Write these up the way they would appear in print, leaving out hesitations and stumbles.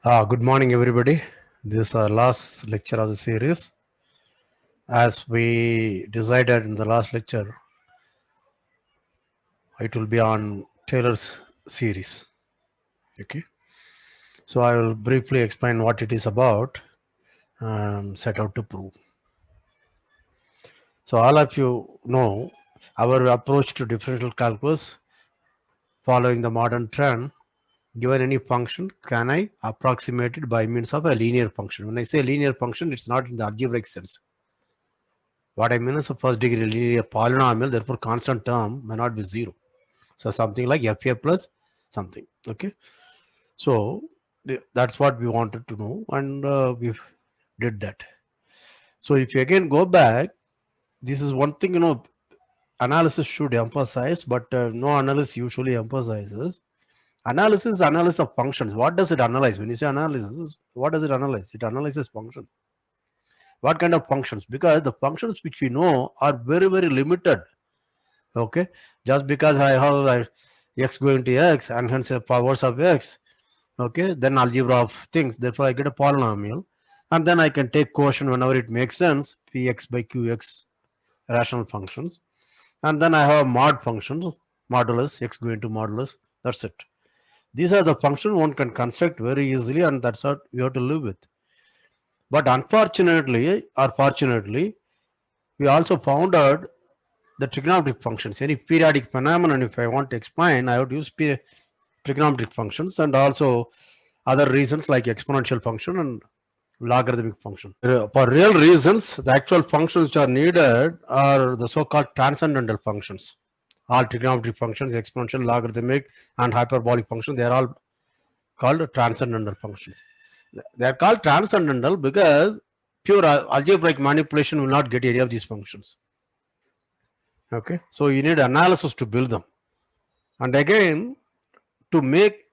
Good morning, everybody. This is our last lecture of the series. As we decided in the last lecture, it will be on Taylor's series. Okay. So I will briefly explain what it is about and set out to prove. So all of you know our approach to differential calculus following the modern trend. Given any function, can I approximate it by means of a linear function? When I say linear function, it's not in the algebraic sense. What I mean is a first degree linear polynomial, therefore constant term may not be zero. So something like FA plus something. Okay. So that's what we wanted to know, and we did that. So if you again go back, this is one thing analysis should emphasize, but no analysis usually emphasizes. Analysis of functions. What does it analyze? When you say analysis, what does it analyze? It analyzes function. What kind of functions? Because the functions which we know are very, very limited. Okay, just because I have x going to x and hence powers of x, okay, then algebra of things, therefore I get a polynomial, and then I can take quotient whenever it makes sense, px by qx rational functions, and then I have mod functions, modulus x going to modulus. That's it. These are the functions one can construct very easily, and that's what we have to live with. But unfortunately or fortunately, we also found out the trigonometric functions. Any periodic phenomenon, if I want to explain, I would use trigonometric functions, and also other reasons like exponential function and logarithmic function. For real reasons, the actual functions which are needed are the so-called transcendental functions. All trigonometric functions, exponential, logarithmic, and hyperbolic functions, they are all called transcendental functions. They are called transcendental because pure algebraic manipulation will not get any of these functions. Okay, so you need analysis to build them. And again, to make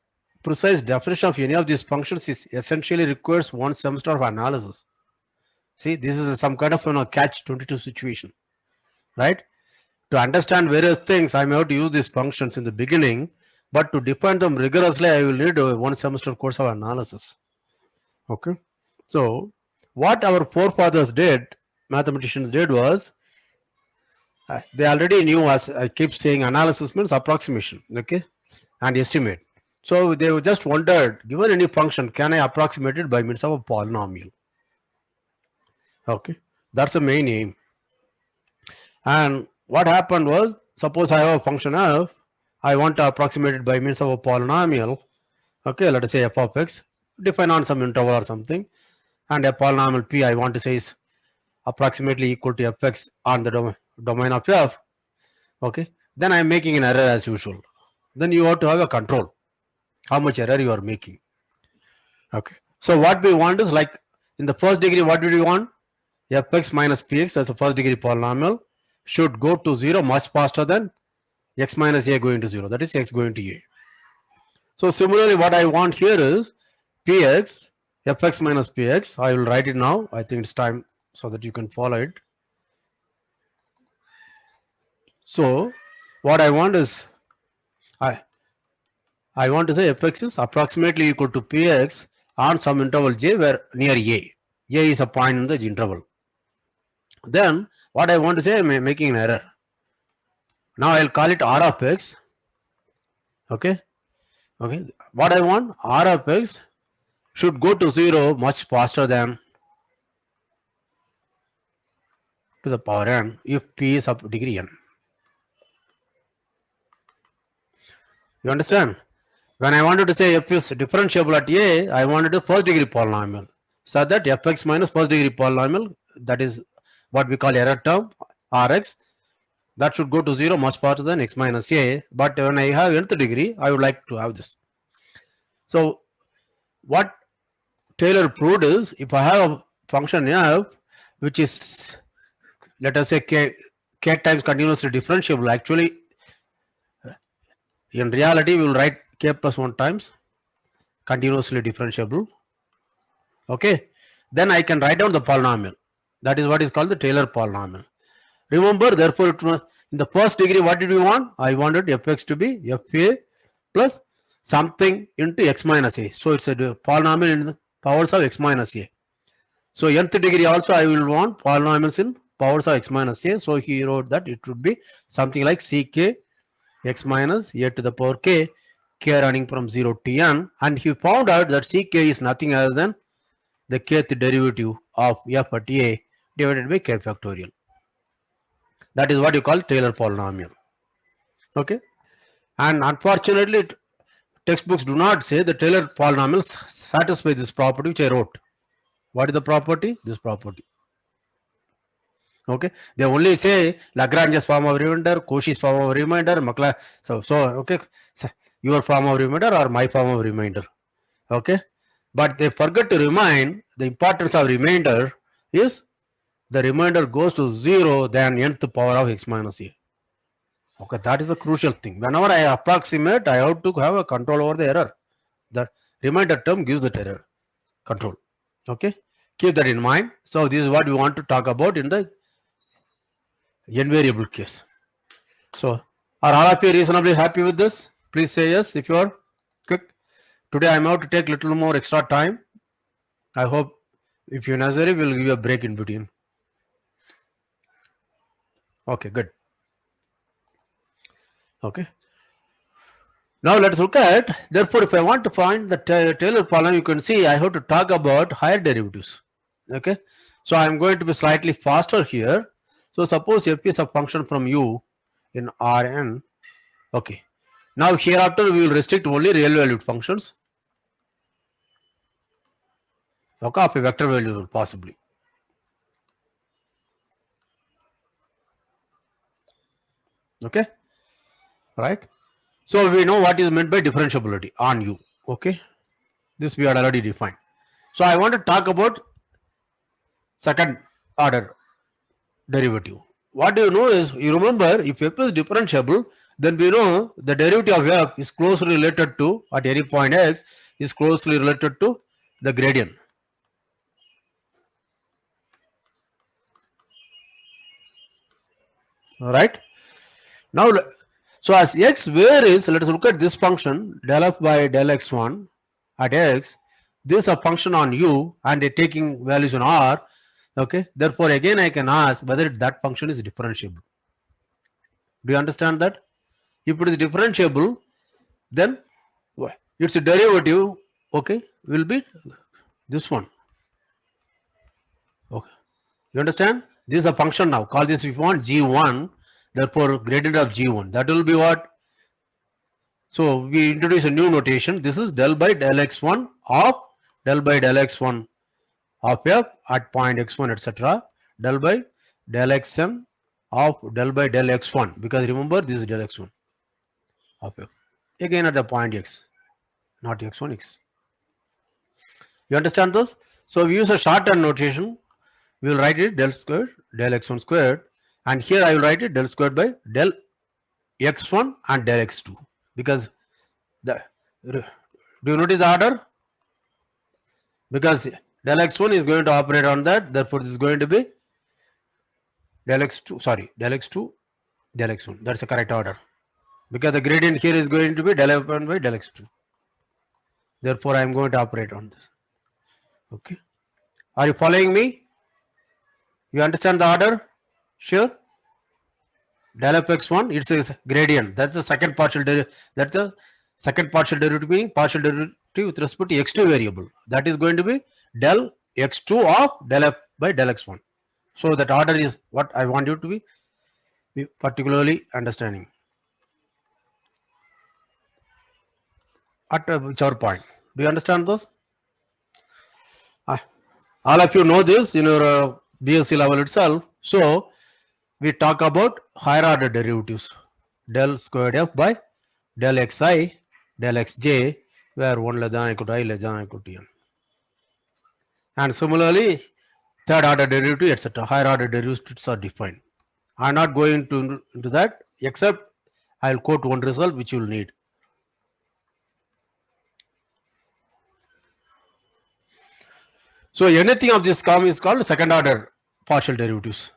precise definition of any of these functions is essentially requires one semester of analysis. See, this is some kind of catch-22 situation, right? To understand various things, I may have to use these functions in the beginning, but to define them rigorously, I will need a one semester course of analysis. Okay, so what our forefathers did, mathematicians did, was they already knew, as I keep saying, analysis means approximation, okay, and estimate. So they just wondered, given any function, can I approximate it by means of a polynomial? Okay, that's the main aim. And what happened was, suppose I have a function f, I want to approximate it by means of a polynomial. Okay, let us say f of x, define on some interval or something, and a polynomial p I want to say is approximately equal to fx on the domain of f. Okay, then I am making an error as usual. Then you have to have a control how much error you are making. Okay, so what we want is, like in the first degree, what did we want? Fx minus px as a first degree polynomial should go to 0 much faster than x minus a going to 0, that is x going to a. So similarly, what I want here is px, fx minus px. I will write it now. I think it's time so that you can follow it. So what I want is, I want to say fx is approximately equal to px on some interval j where near a. A is a point in the interval. Then what I want to say, I am making an error. Now I'll call it r of x. Okay. Okay. What I want, r of x should go to 0 much faster than to the power n if p is of degree n. You understand? When I wanted to say f is differentiable at a, I wanted a first degree polynomial. So that fx minus first degree polynomial, that is what we call error term, rx, that should go to 0 much faster than x minus a. But when I have nth degree, I would like to have this. So what Taylor proved is, if I have a function f which is, let us say, k times continuously differentiable, actually in reality we will write k plus 1 times continuously differentiable. Okay, then I can write down the polynomial. That is what is called the Taylor polynomial. Remember, therefore, in the first degree, what did we want? I wanted fx to be fa plus something into x minus a. So it's a polynomial in the powers of x minus a. So nth degree also I will want polynomials in powers of x minus a. So he wrote that it would be something like ck x minus a to the power k, k running from 0 to n, and he found out that ck is nothing other than the kth derivative of f at a divided by k factorial. That is what you call Taylor polynomial. Okay, and unfortunately textbooks do not say the Taylor polynomials satisfy this property which I wrote. What is the property? This property. Okay, they only say Lagrange's form of remainder, Cauchy's form of remainder, so okay, so your form of remainder or my form of remainder. Okay, but they forget to remind the importance of remainder is the remainder goes to 0 then nth power of x minus a. Okay, that is a crucial thing. Whenever I approximate, I have to have a control over the error. The remainder term gives the error control. Okay, keep that in mind. So this is what we want to talk about in the n variable case. So are all of you reasonably happy with this? Please say yes if you are quick. Today I am out to take little more extra time. I hope if you necessary we will give you a break in between. Okay, good. Okay. Now let's look at, therefore if I want to find the Taylor polynomial, you can see I have to talk about higher derivatives. Okay, so I am going to be slightly faster here. So suppose f is a function from u in Rn. Okay, now hereafter we will restrict only real valued functions. Okay, of a vector value possibly. Okay, right. So we know what is meant by differentiability on u. Okay, this we had already defined. So I want to talk about second order derivative. What do you know is, you remember if f is differentiable, then we know the derivative of f is closely related to, at any point x, is closely related to the gradient. All right. Now, so as x varies, let us look at this function del f by del x1 at x. This is a function on u and taking values on r. Okay. Therefore, again I can ask whether that function is differentiable. Do you understand that? If it is differentiable, then its derivative, okay, will be this one. Okay, you understand? This is a function now. Call this if you want g1. Therefore, gradient of g1. That will be what? So we introduce a new notation. This is del by del x1 of del by del x1 of f at point x1, etc. Del by del xn of del by del x1, because remember this is del x1 of f. Again at the point x, not x1, x. You understand those? So we use a shorthand notation. We will write it del squared, del x1 squared, and here I will write it del squared by del x1 and del x2, because the, do you notice the order? Because del x1 is going to operate on that, therefore this is going to be del x2, sorry, del x2, del x1. That's the correct order, because the gradient here is going to be del f1 by del x2. Therefore I am going to operate on this. Okay, are you following me? You understand the order? Sure. Del f x1, it's a gradient. That's the second partial derivative. That's the second partial derivative, meaning partial derivative with respect to x2 variable. That is going to be del x2 of del f by del x1. So that order is what I want you to be particularly understanding. At whichever point. Do you understand those? All of you know this in your BSc level itself. So we talk about higher order derivatives. Del squared f by del xi, del xj, where 1 less than equal to I less than equal to n. And similarly, third order derivative, etc. Higher order derivatives are defined. I am not going into that, except I will quote one result which you will need. So anything of this form is called second order partial derivatives.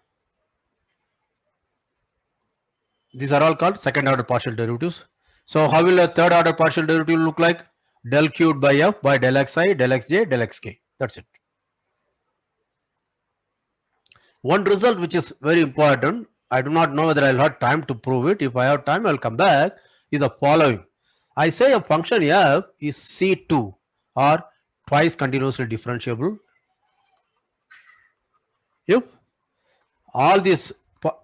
These are all called second order partial derivatives. So how will a third order partial derivative look like? Del cubed by f by del xi, del xj, del xk. That's it. One result which is very important, I do not know whether I'll have time to prove it. If I have time, I'll come back, is the following. I say a function f is C2 or twice continuously differentiable if all these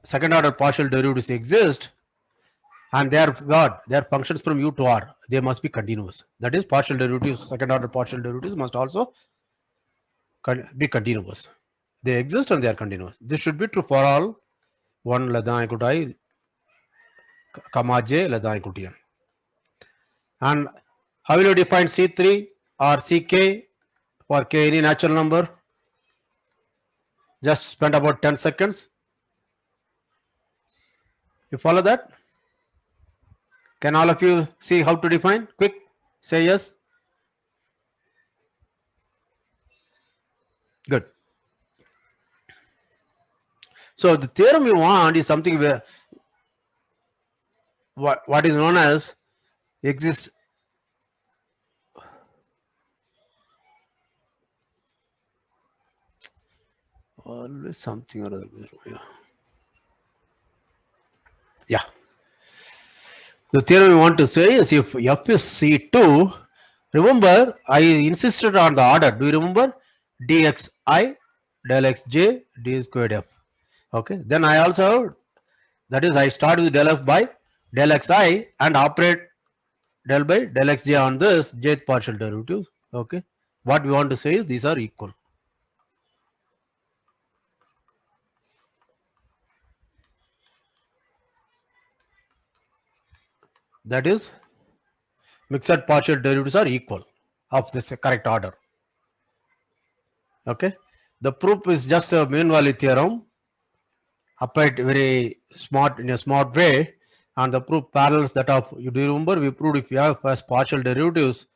second order partial derivatives exist and they are what? They are functions from u to r. They must be continuous. That is, partial derivatives, second order partial derivatives must also be continuous. They exist and they are continuous. This should be true for all 1 less than equal to I, comma j less than equal to n. And how will you define C3 or Ck for k any natural number? Just spend about 10 seconds. You follow that? Can all of you see how to define? Quick, say yes. Good. So the theorem you want is something where what is known as exists. Always something or other. Yeah. The theorem we want to say is if f is C2, remember I insisted on the order. Do you remember? dxi, del xj, d squared f. Okay. Then I also, that is, I start with del f by del xi and operate del by del xj on this jth partial derivative. Okay. What we want to say is these are equal. That is, mixed partial derivatives are equal of this correct order. Okay. The proof is just a mean value theorem applied very smart in a smart way, and the proof parallels that of, you do remember we proved if you have first partial derivatives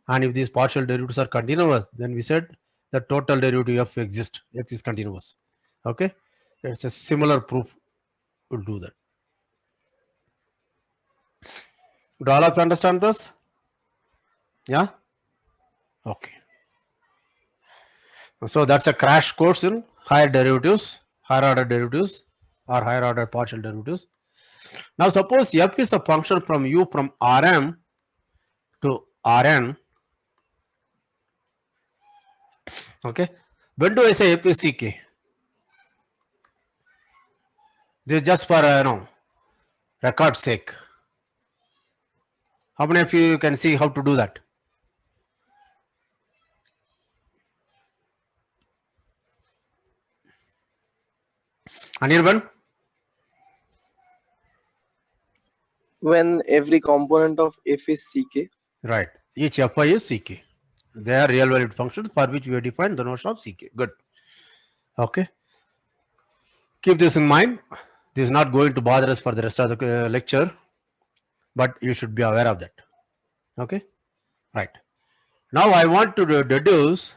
and if these partial derivatives are continuous, then we said the total derivative f exists, f is continuous. Okay. It's a similar proof will do that. Do all of you understand this? Yeah. Okay. So that's a crash course in higher derivatives, higher order derivatives or higher order partial derivatives. Now suppose f is a function from u from Rm to Rn. Okay. When do I say f is Ck? This is just for record's sake. How many of you can see how to do that? Anirban? When every component of f is Ck. Right. Each fi is Ck. They are real valued functions for which we have defined the notion of Ck. Good. Okay. Keep this in mind. This is not going to bother us for the rest of the lecture, but you should be aware of that. Okay. Right. Now I want to deduce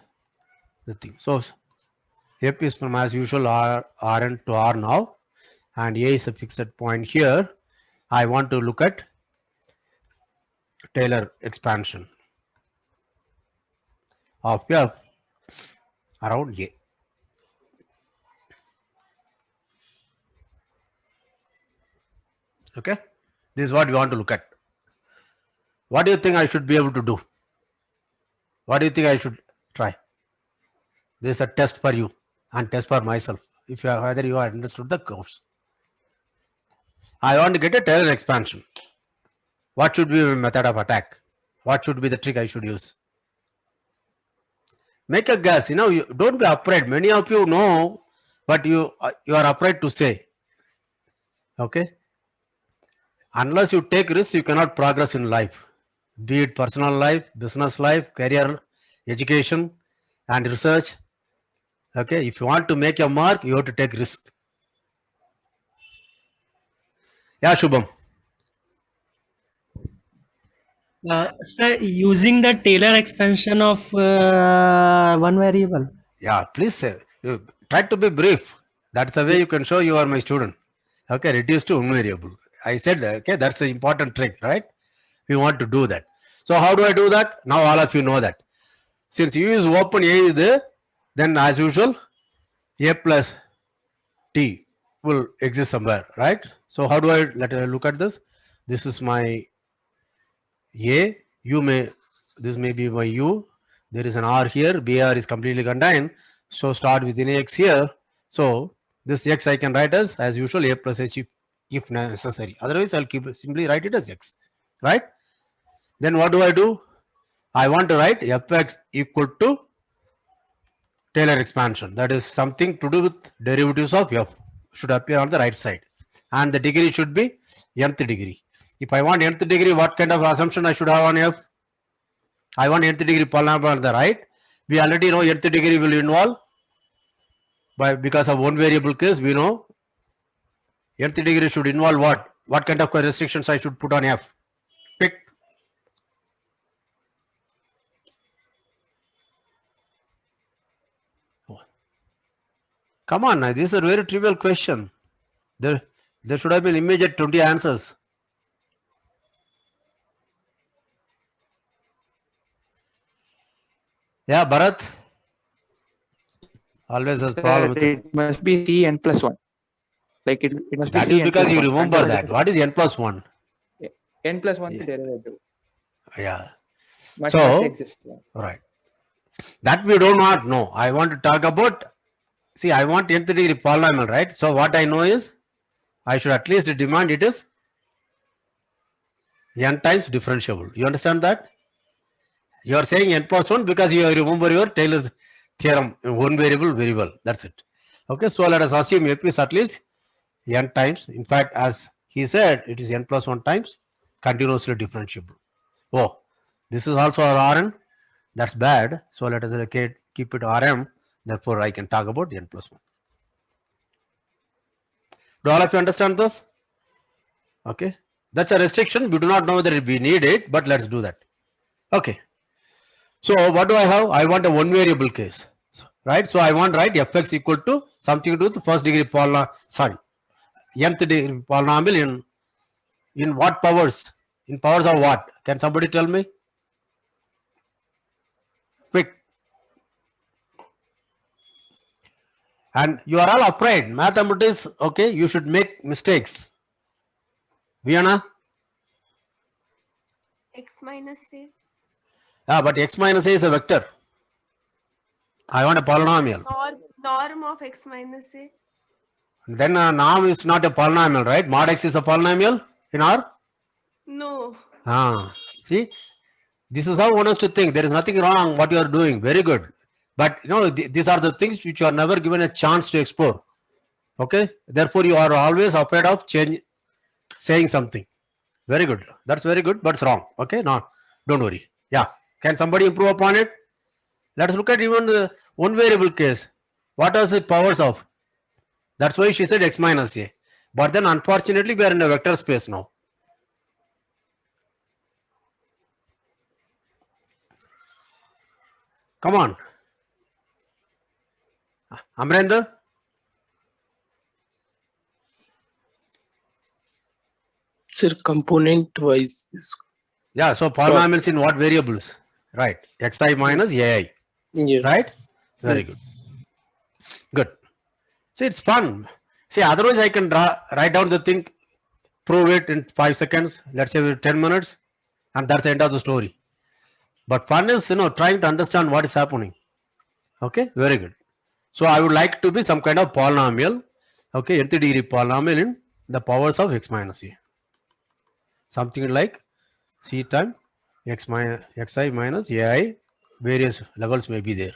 the thing. So f is from, as usual, Rn to R now, and A is a fixed point here. I want to look at Taylor expansion of f around A. Okay. This is what we want to look at. What do you think I should be able to do? What do you think I should try? This is a test for you and test for myself. If you have, whether you have understood the course. I want to get a Taylor expansion. What should be my method of attack? What should be the trick I should use? Make a guess. You don't be afraid. Many of you know, but you are afraid to say. Okay. Unless you take risks, you cannot progress in life. Be it personal life, business life, career, education, and research. Okay. If you want to make a mark, you have to take risk. Yeah, Shubham. Sir, using the Taylor expansion of one variable. Yeah, please say. You try to be brief. That's the way you can show you are my student. Okay, reduce to one variable. I said, okay, that's an important trick, right? We want to do that. So how do I do that? Now all of you know that. Since U is open, A is there, then as usual, A plus T will exist somewhere, right? So how do I look at this? This is my A, this may be my U. There is an R here, BR is completely contained. So start with an X here. So this X I can write as usual A plus H if necessary. Otherwise I'll simply write it as X, right? Then what do? I want to write Fx equal to Taylor expansion. That is something to do with derivatives of F should appear on the right side. And the degree should be nth degree. If I want nth degree, what kind of assumption I should have on F? I want nth degree polynomial on the right. We already know nth degree will involve, because of one variable case, we know nth degree should involve what? What kind of restrictions I should put on F? Pick. Come on, this is a very trivial question. There should have been immediate 20 answers. Yeah, Bharat. Always has problem with it. It must be C n plus 1. Like it must That be C is because n you plus 1. remember that. What is n plus 1? N plus 1 the derivative. Yeah. Must So, exist. right. That we do not know. I want to talk about, see, I want nth degree polynomial, right? So what I know is, I should at least demand it is n times differentiable. You understand that? You are saying n plus 1 because you remember your Taylor's theorem, one variable very well. That's it. Okay, so let us assume F is at least n times. In fact, as he said, it is n plus 1 times continuously differentiable. Oh, this is also our Rn. That's bad. So let us keep it Rm. Therefore, I can talk about n plus 1. Do all of you understand this? Okay. That's a restriction. We do not know whether we need it, but let's do that. Okay. So what do I have? I want a one variable case, right? So I want write Fx equal to something to do with the first degree polynomial, nth degree polynomial in what powers? In powers of what? Can somebody tell me? Quick. And you are all upright. Mathematics, okay, you should make mistakes. Vienna? X minus A. Yeah, but x minus a is a vector. I want a polynomial. Norm of X minus A. Then norm is not a polynomial, right? Mod x is a polynomial in R? No. See, this is how one has to think. There is nothing wrong what you are doing. Very good. But you know, these are the things which you are never given a chance to explore. Okay. Therefore, you are always afraid of saying something. Very good. That's very good, but it's wrong. Okay. No, don't worry. Yeah. Can somebody improve upon it? Let us look at even the one variable case. What are the powers of? That's why she said x minus a. But then unfortunately, we are in a vector space now. Come on. Amrendra? Sir, component wise. Yeah, so polynomials in what variables? Right. Xi minus ai. Yes. Right? Very good. Good. See, it's fun. See, otherwise I can write down the thing, prove it in 5 seconds, let's say with 10 minutes, and that's the end of the story. But fun is, trying to understand what is happening. Okay, very good. So I would like to be some kind of polynomial, okay, nth degree polynomial in the powers of x minus a. Something like c time xi minus ai, various levels may be there.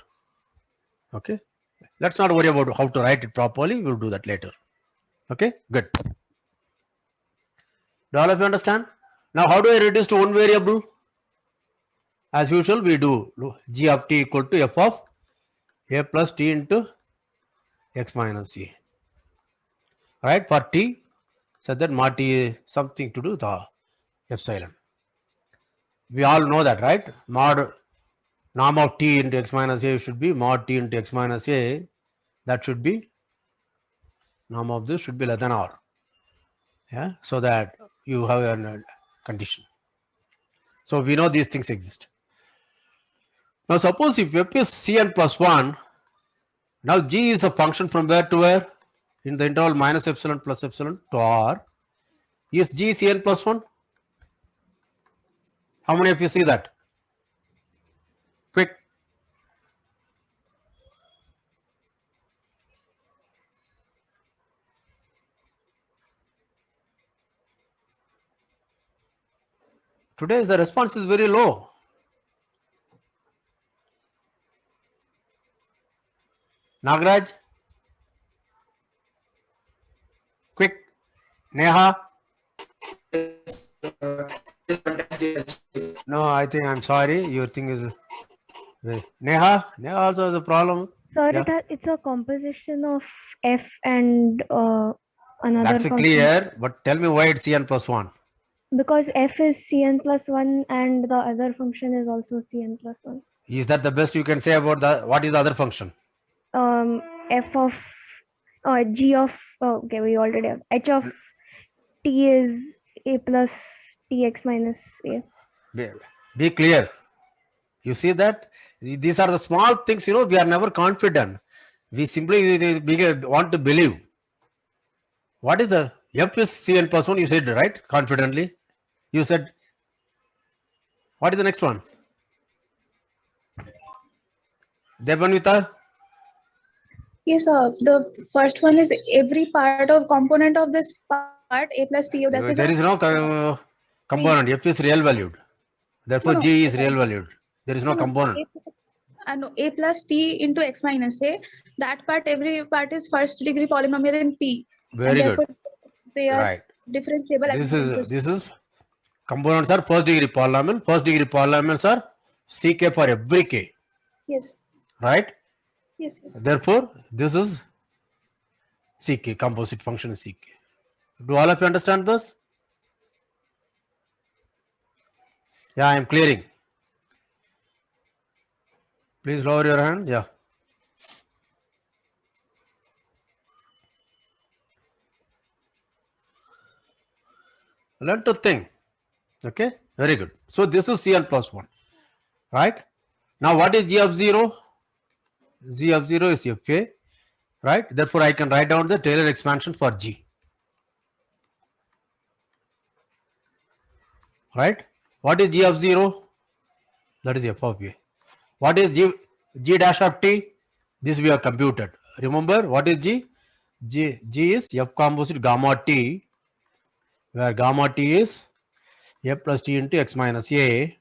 Okay, let's not worry about how to write it properly. We'll do that later. Okay, good. Do all of you understand? Now, how do I reduce to one variable? As usual, we do g of t equal to f of a plus t into x minus a. Right, for t, so that mod t is something to do with the epsilon. We all know that, right? Mod norm of t into x minus a should be mod t into x minus a. That should be, norm of this should be less than r. Yeah, so that you have a condition. So we know these things exist. Now suppose if f is Cn plus 1, now g is a function from where to where? In the interval minus epsilon plus epsilon to r. Is g Cn plus 1? How many of you see that? Quick. Today the response is very low. Nagraj? Quick. Neha? No, I think I'm sorry. Your thing is. Neha? Neha also has a problem. Sir, Yeah. it's a composition of f and another That's function. clear. But tell me why it's Cn plus 1. Because f is Cn plus 1 and the other function is also Cn plus 1. Is that the best you can say about the what is the other function? F of g of okay, we already have h of t is a plus tx minus a. Be clear. You see that? These are the small things, we are never confident. We simply want to believe. What is the f is Cn plus 1? You said, right? Confidently. You said, what is the next one? Debanvita? Yes, sir. The first one is every part of component of this part a plus t. That is There is no component. F is real valued. Therefore, No, no. G is real valued. There is no No, component. no, a plus t into x minus a. That part, every part is first degree polynomial in p. Very and good. therefore They are Right. differentiable. This is components are first degree polynomial. First degree polynomials are Ck for every k. Yes. Right? Yes. Yes. Therefore, this is Ck, composite function is Ck. Do all of you understand this? Yeah, I am clearing. Please lower your hands. Yeah. Learn to think. Okay, very good. So this is Cn plus 1. Right? Now what is G of 0? G of 0 is Fa. Right? Therefore, I can write down the Taylor expansion for G. Right? What is G of 0? That is f of A. What is G dash of t? This we have computed. Remember what is G? G is f composite gamma t, where gamma t is f plus t into x minus a.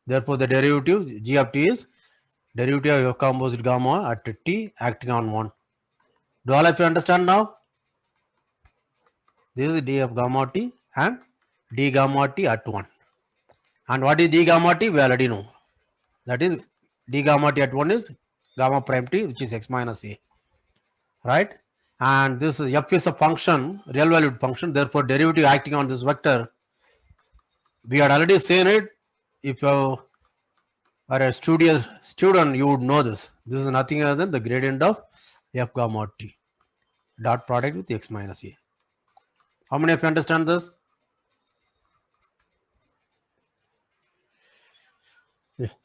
Therefore, the derivative G of t is derivative of f composite gamma at t acting on 1. Do all of you understand now? This is d of gamma t and d gamma t at 1. And what is d gamma t? We already know. That is d gamma t at 1 is gamma prime t, which is x minus a. Right? And this is f is a function, real valued function. Therefore, derivative acting on this vector. We had already seen it. If you are a student, you would know this. This is nothing other than the gradient of f gamma t dot product with x minus a. How many of you understand this?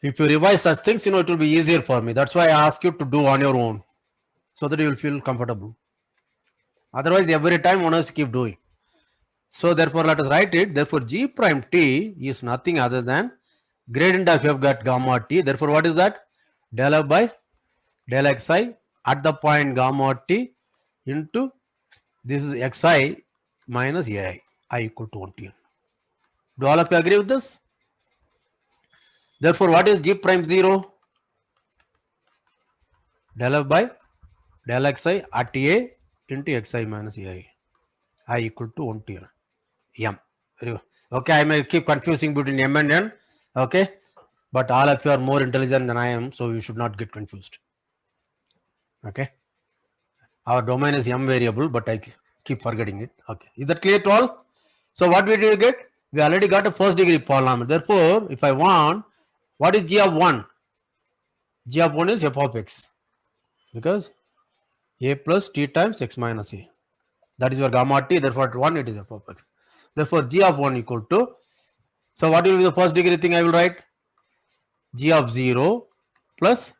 If you revise such things, it will be easier for me. That's why I ask you to do on your own, so that you will feel comfortable. Otherwise, every time one has to keep doing. So therefore, let us write it. Therefore, G prime t is nothing other than gradient of f got gamma t. Therefore, what is that? Del f by del xi at the point gamma t into this is xi minus ai, I equal to 1 t. Do all of you agree with this? Therefore, what is G prime 0? Del f by del xi at a into xi minus ai, I equal to 1 to m. Okay, I may keep confusing between m and n. Okay, but all of you are more intelligent than I am, so you should not get confused. Okay, our domain is m variable, but I keep forgetting it. Okay, is that clear to all? So what did we get? We already got a first degree polynomial. Therefore, if I want, what is g of 1? G of 1 is f of x, because a plus t times x minus a. That is your gamma t. Therefore, at 1 it is f of x. Therefore, g of 1 equal to So what will be the first degree thing I will write? G of 0 plus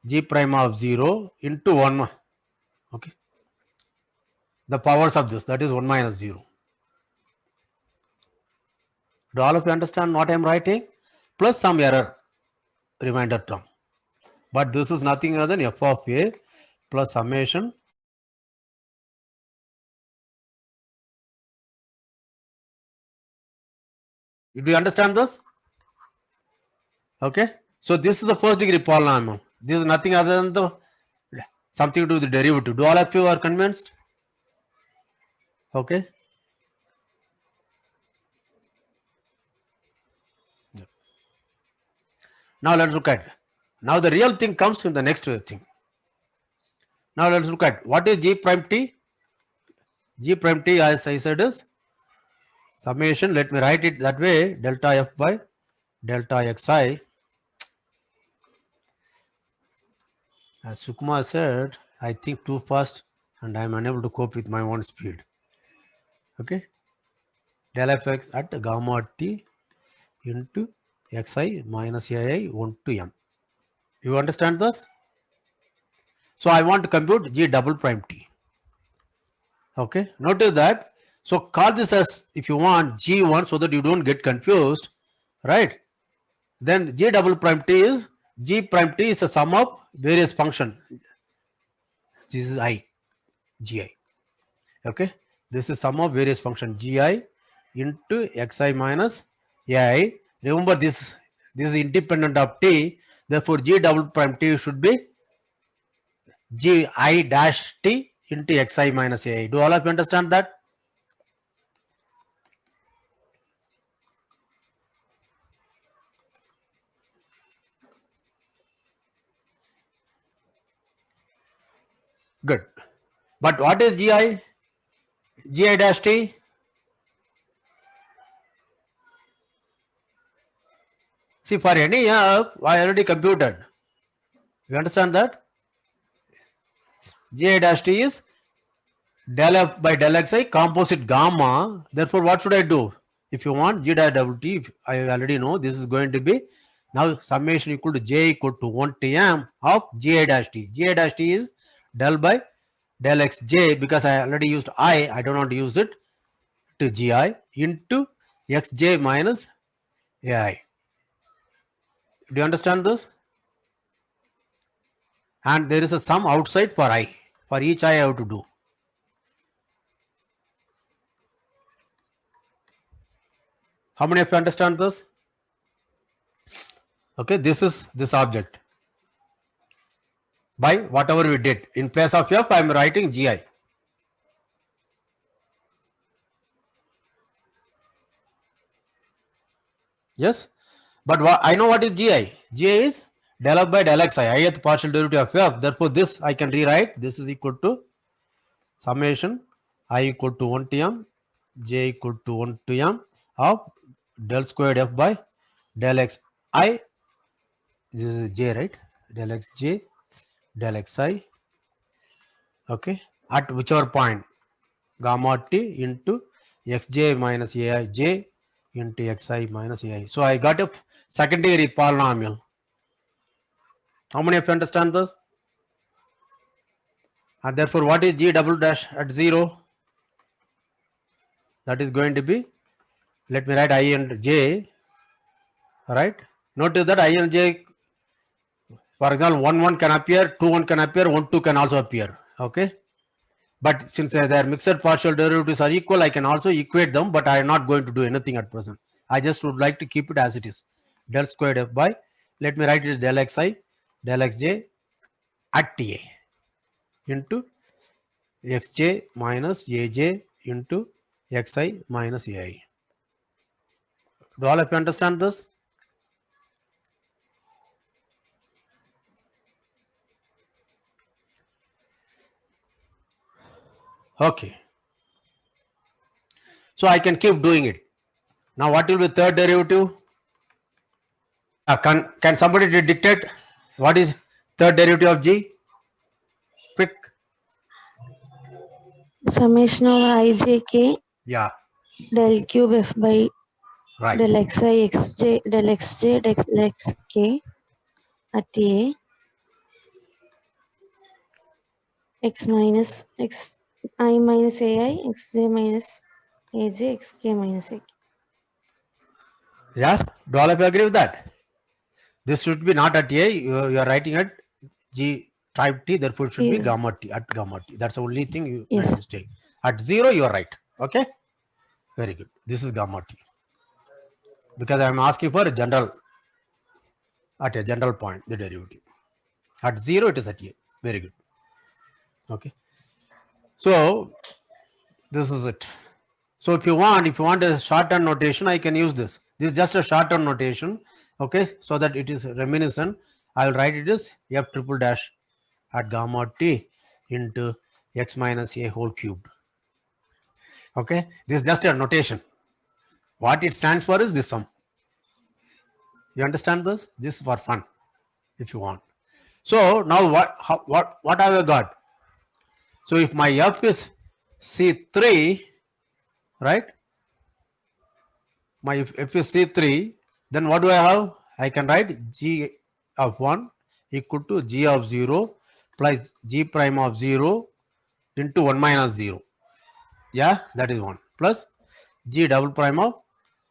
G prime of 0 into 1. Okay. The powers of this, that is 1 minus 0. Do all of you understand what I am writing? Plus some error remainder term. But this is nothing other than f of a plus summation. Do you understand this? Okay. So this is the first degree polynomial. This is nothing other than the something to do with the derivative. Do all of you are convinced? Okay. Now let's look at. Now the real thing comes in the next thing. Now let's look at what is G prime T. G prime T, as I said, is summation. Let me write it that way: delta f by delta xi. As Sukuma said, I think too fast and I am unable to cope with my own speed. Okay. Del fx at gamma t into xi minus ai 1 to m. You understand this? So I want to compute G double prime T. Okay. Notice that. So call this as, if you want, G1 so that you don't get confused, right? Then G double prime T is, G prime T is a sum of various function. This is I, Gi. Okay. This is sum of various function Gi into xi minus ai. Remember this is independent of T. Therefore, G double prime T should be Gi dash T into xi minus ai. Do all of you understand that? Good. But what is Gi? Gi dash T? See, for any f, I already computed. You understand that? Gi dash T is del f by del xi composite gamma. Therefore, what should I do? If you want G dash double T, I already know this is going to be now summation equal to J equal to 1 to m of Gi dash T. Gi dash T is del by del xj, because I already used I don't want to use it, to Gi into xj minus ai. Do you understand this? And there is a sum outside for I. For each I have to do. How many of you understand this? Okay, this is this object. By whatever we did. In place of f, I am writing Gi. Yes? But I know what is Gi. Gi is del f by del xi, ith partial derivative of f. Therefore, this I can rewrite. This is equal to summation I equal to 1 to m, j equal to 1 to m of del squared f by del xi. This is j, right? Del xj, del xi. Okay. At whichever point, gamma t into xj minus ai j into xi minus ai. So I got a second degree polynomial. How many of you understand this? And therefore, what is G double dash at 0? That is going to be, let me write I and j, right? Notice that I and j, for example, 1 1 can appear, 2 1 can appear, 1 2 can also appear. Okay. But since their mixed partial derivatives are equal, I can also equate them, but I am not going to do anything at present. I just would like to keep it as it is. Del squared f by, let me write it as del xi, del xj at ta into xj minus aj into xi minus ai. Do all of you understand this? Okay. So I can keep doing it. Now what will be third derivative? Can somebody dictate what is third derivative of G? Quick. Summation of ijk Yeah. del cube f by Right. del xi xj del xj del xk at a x minus x I minus ai xj minus aj xk minus ak. Yeah. Do all of you agree with that? This should be not at A. You are writing at G type T. Therefore, it should be Yes. gamma T at gamma T. That's the only thing you Yes. made a mistake. At 0, you are right. Okay. Very good. This is gamma T. Because I am asking for a general, at a general point, the derivative. At 0, it is at A. Very good. Okay. So this is it. So if you want a short-term notation, I can use this. This is just a short-term notation. Okay. So that it is reminiscent. I'll write it as F triple dash at gamma T into x minus a whole cubed. Okay. This is just a notation. What it stands for is this sum. You understand this? This is for fun, if you want. So now what have I got? So if my F is C3, right? My F is C3, then what do I have? I can write G of 1 equal to G of 0 plus G prime of 0 into 1 minus 0. Yeah, that is 1 plus G double prime of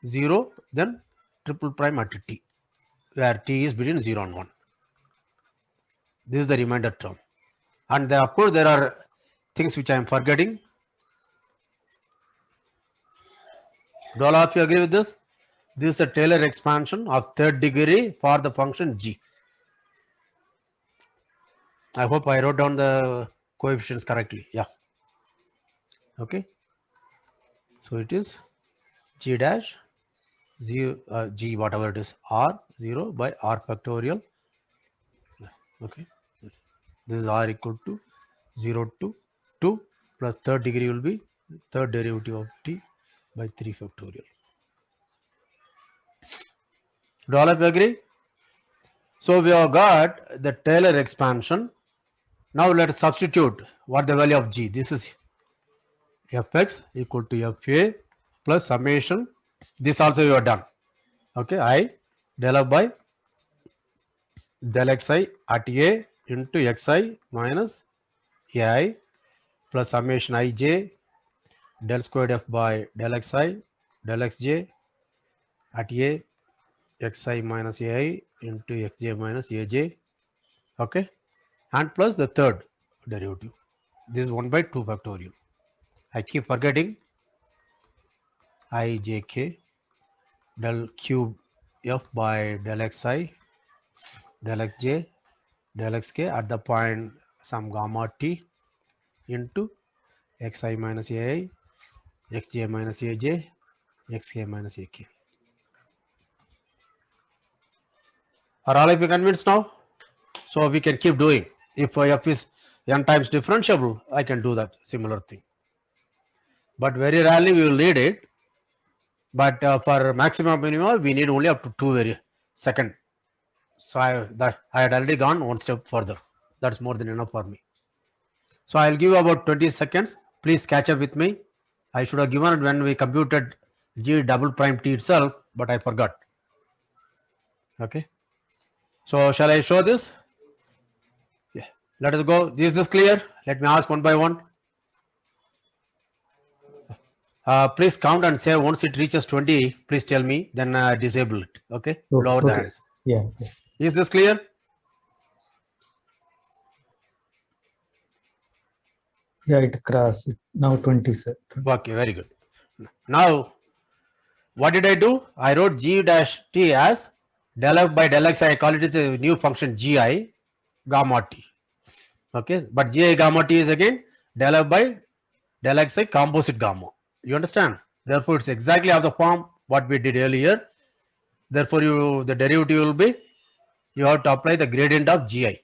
0, then triple prime at T, where T is between 0 and 1. This is the remainder term. And of course, there are things which I am forgetting. Do all of you agree with this? This is a Taylor expansion of third degree for the function G. I hope I wrote down the coefficients correctly. Yeah. Okay. So it is G dash 0, G whatever it is, R 0 by R factorial. Okay. This is R equal to 0 to 2 plus third degree will be third derivative of T by 3 factorial. Do all of you agree? So we have got the Taylor expansion. Now let us substitute what the value of G. This is Fx equal to Fa plus summation. This also you have done. Okay, I del F by del xi at A into xi minus ai plus summation ij del squared f by del xi del xj at A xi minus ai into xj minus aj. Okay, and plus the third derivative. This is 1 by 2 factorial. I keep forgetting ijk del cube f by del xi del xj del xk at the point some gamma t into xi minus ai xj minus aj xk minus ak. Are all of you convinced now? So we can keep doing. If f is n times differentiable, I can do that similar thing. But very rarely we will need it. But for maximum minimum, we need only up to 2 seconds. So I had already gone one step further. That's more than enough for me. So I'll give about 20 seconds. Please catch up with me. I should have given it when we computed G double prime T itself, but I forgot. Okay. So shall I show this? Yeah. Let us go. Is this clear? Let me ask one by one. Please count and say once it reaches 20, please tell me, then disable it. Okay. Lower the hands. Yeah. Is this clear? Yeah, it crossed. Now 20, sir. Okay, very good. Now, what did I do? I wrote G dash T as del F by del X. I call it as a new function Gi gamma T. Okay, but Gi gamma T is again del F by del Xi composite gamma. You understand? Therefore, it's exactly of the form what we did earlier. Therefore, the derivative will be, you have to apply the gradient of Gi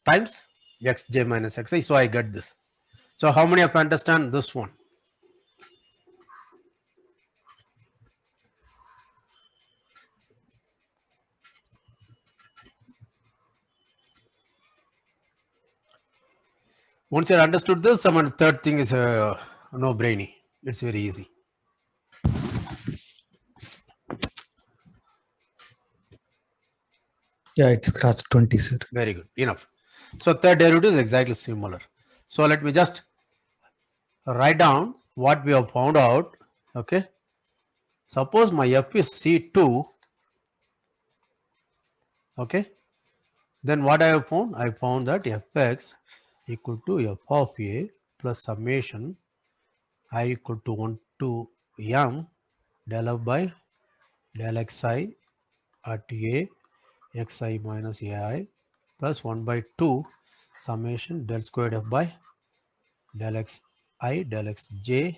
times xj minus xi. So I get this. So how many of you understand this one? Once you understood this, someone third thing is no brainy. It's very easy. Yeah, it's crossed 20, sir. Very good. Enough. So third derivative is exactly similar. So let me just write down what we have found out. Okay. Suppose my f is C2. Okay. Then what I have found? I found that fx equal to f of a plus summation I equal to 1 to m del f by del xi at a xi minus ai plus 1 by 2 summation del squared f by del xi del xj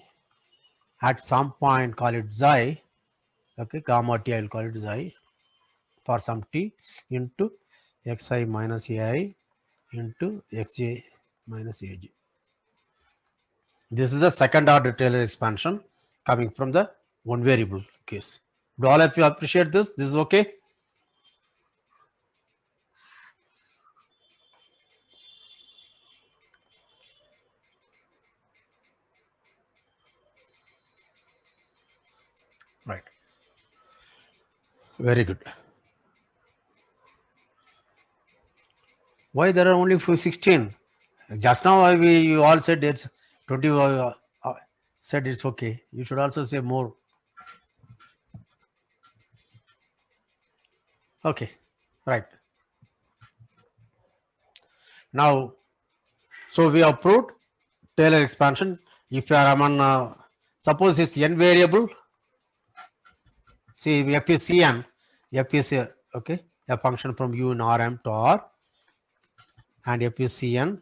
at some point, call it xi, okay, gamma t, I will call it xi for some t into xi minus ai into xj minus aj. This is the second order Taylor expansion coming from the one variable case. Do all of you appreciate this? This is okay? Right. Very good. Why there are only 16? Just now you all said it's 20. Said it's okay. You should also say more. Okay. Right. Now, so we have proved Taylor expansion. If you are among, suppose it's n variable. See, f is Cn, f is okay, a function from U in Rm to R, and f is Cn.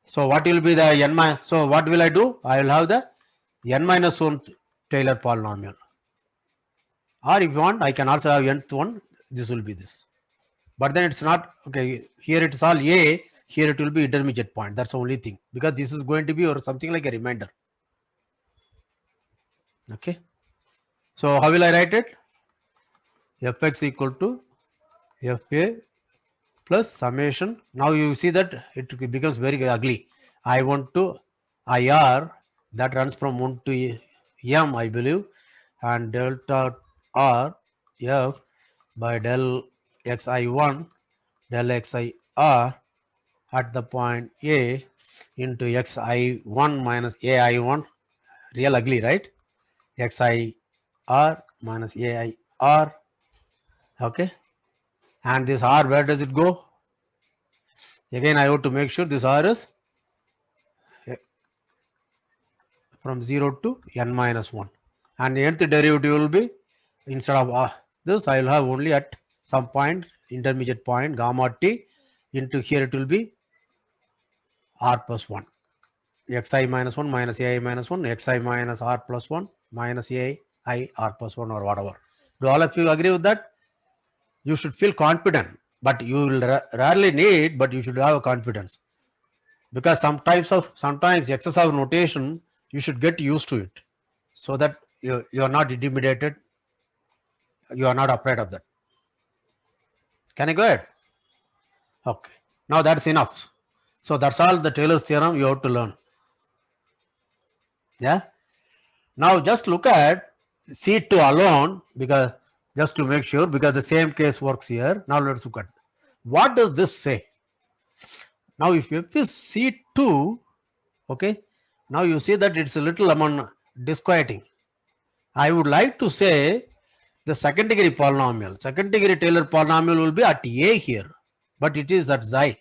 So what will be the n minus? So what will I do? I will have the n minus 1 Taylor polynomial. Or if you want, I can also have nth one. This will be this. But then it's not okay. Here it is all a. Here it will be intermediate point. That's the only thing, because this is going to be or something like a remainder. Okay. So how will I write it? Fx equal to fa plus summation. Now you see that it becomes very ugly. I want to IR that runs from 1 to m, I believe, and delta R f by del xi1 del xir at the point A into xi1 minus ai1. Real ugly, right? xir minus air. Okay. And this r, where does it go? Again, I have to make sure this r is from 0 to n minus 1. And the nth derivative will be, instead of this, I will have only at some point, intermediate point, gamma t, into here it will be r plus 1. xi minus 1 minus ai minus 1, xi minus r plus 1 minus ai r plus 1 or whatever. Do all of you agree with that? You should feel confident, but you will rarely need, but you should have a confidence. Because sometimes excessive notation, you should get used to it so that you are not intimidated. You are not afraid of that. Can I go ahead? Okay. Now that's enough. So that's all the Taylor's theorem you have to learn. Yeah. Now just look at C2 alone, because just to make sure, because the same case works here. Now let's look at what does this say. Now if f is C2, okay, now you see that it's a little disquieting. I would like to say the second degree polynomial, second degree Taylor polynomial will be at A here, but it is at xi.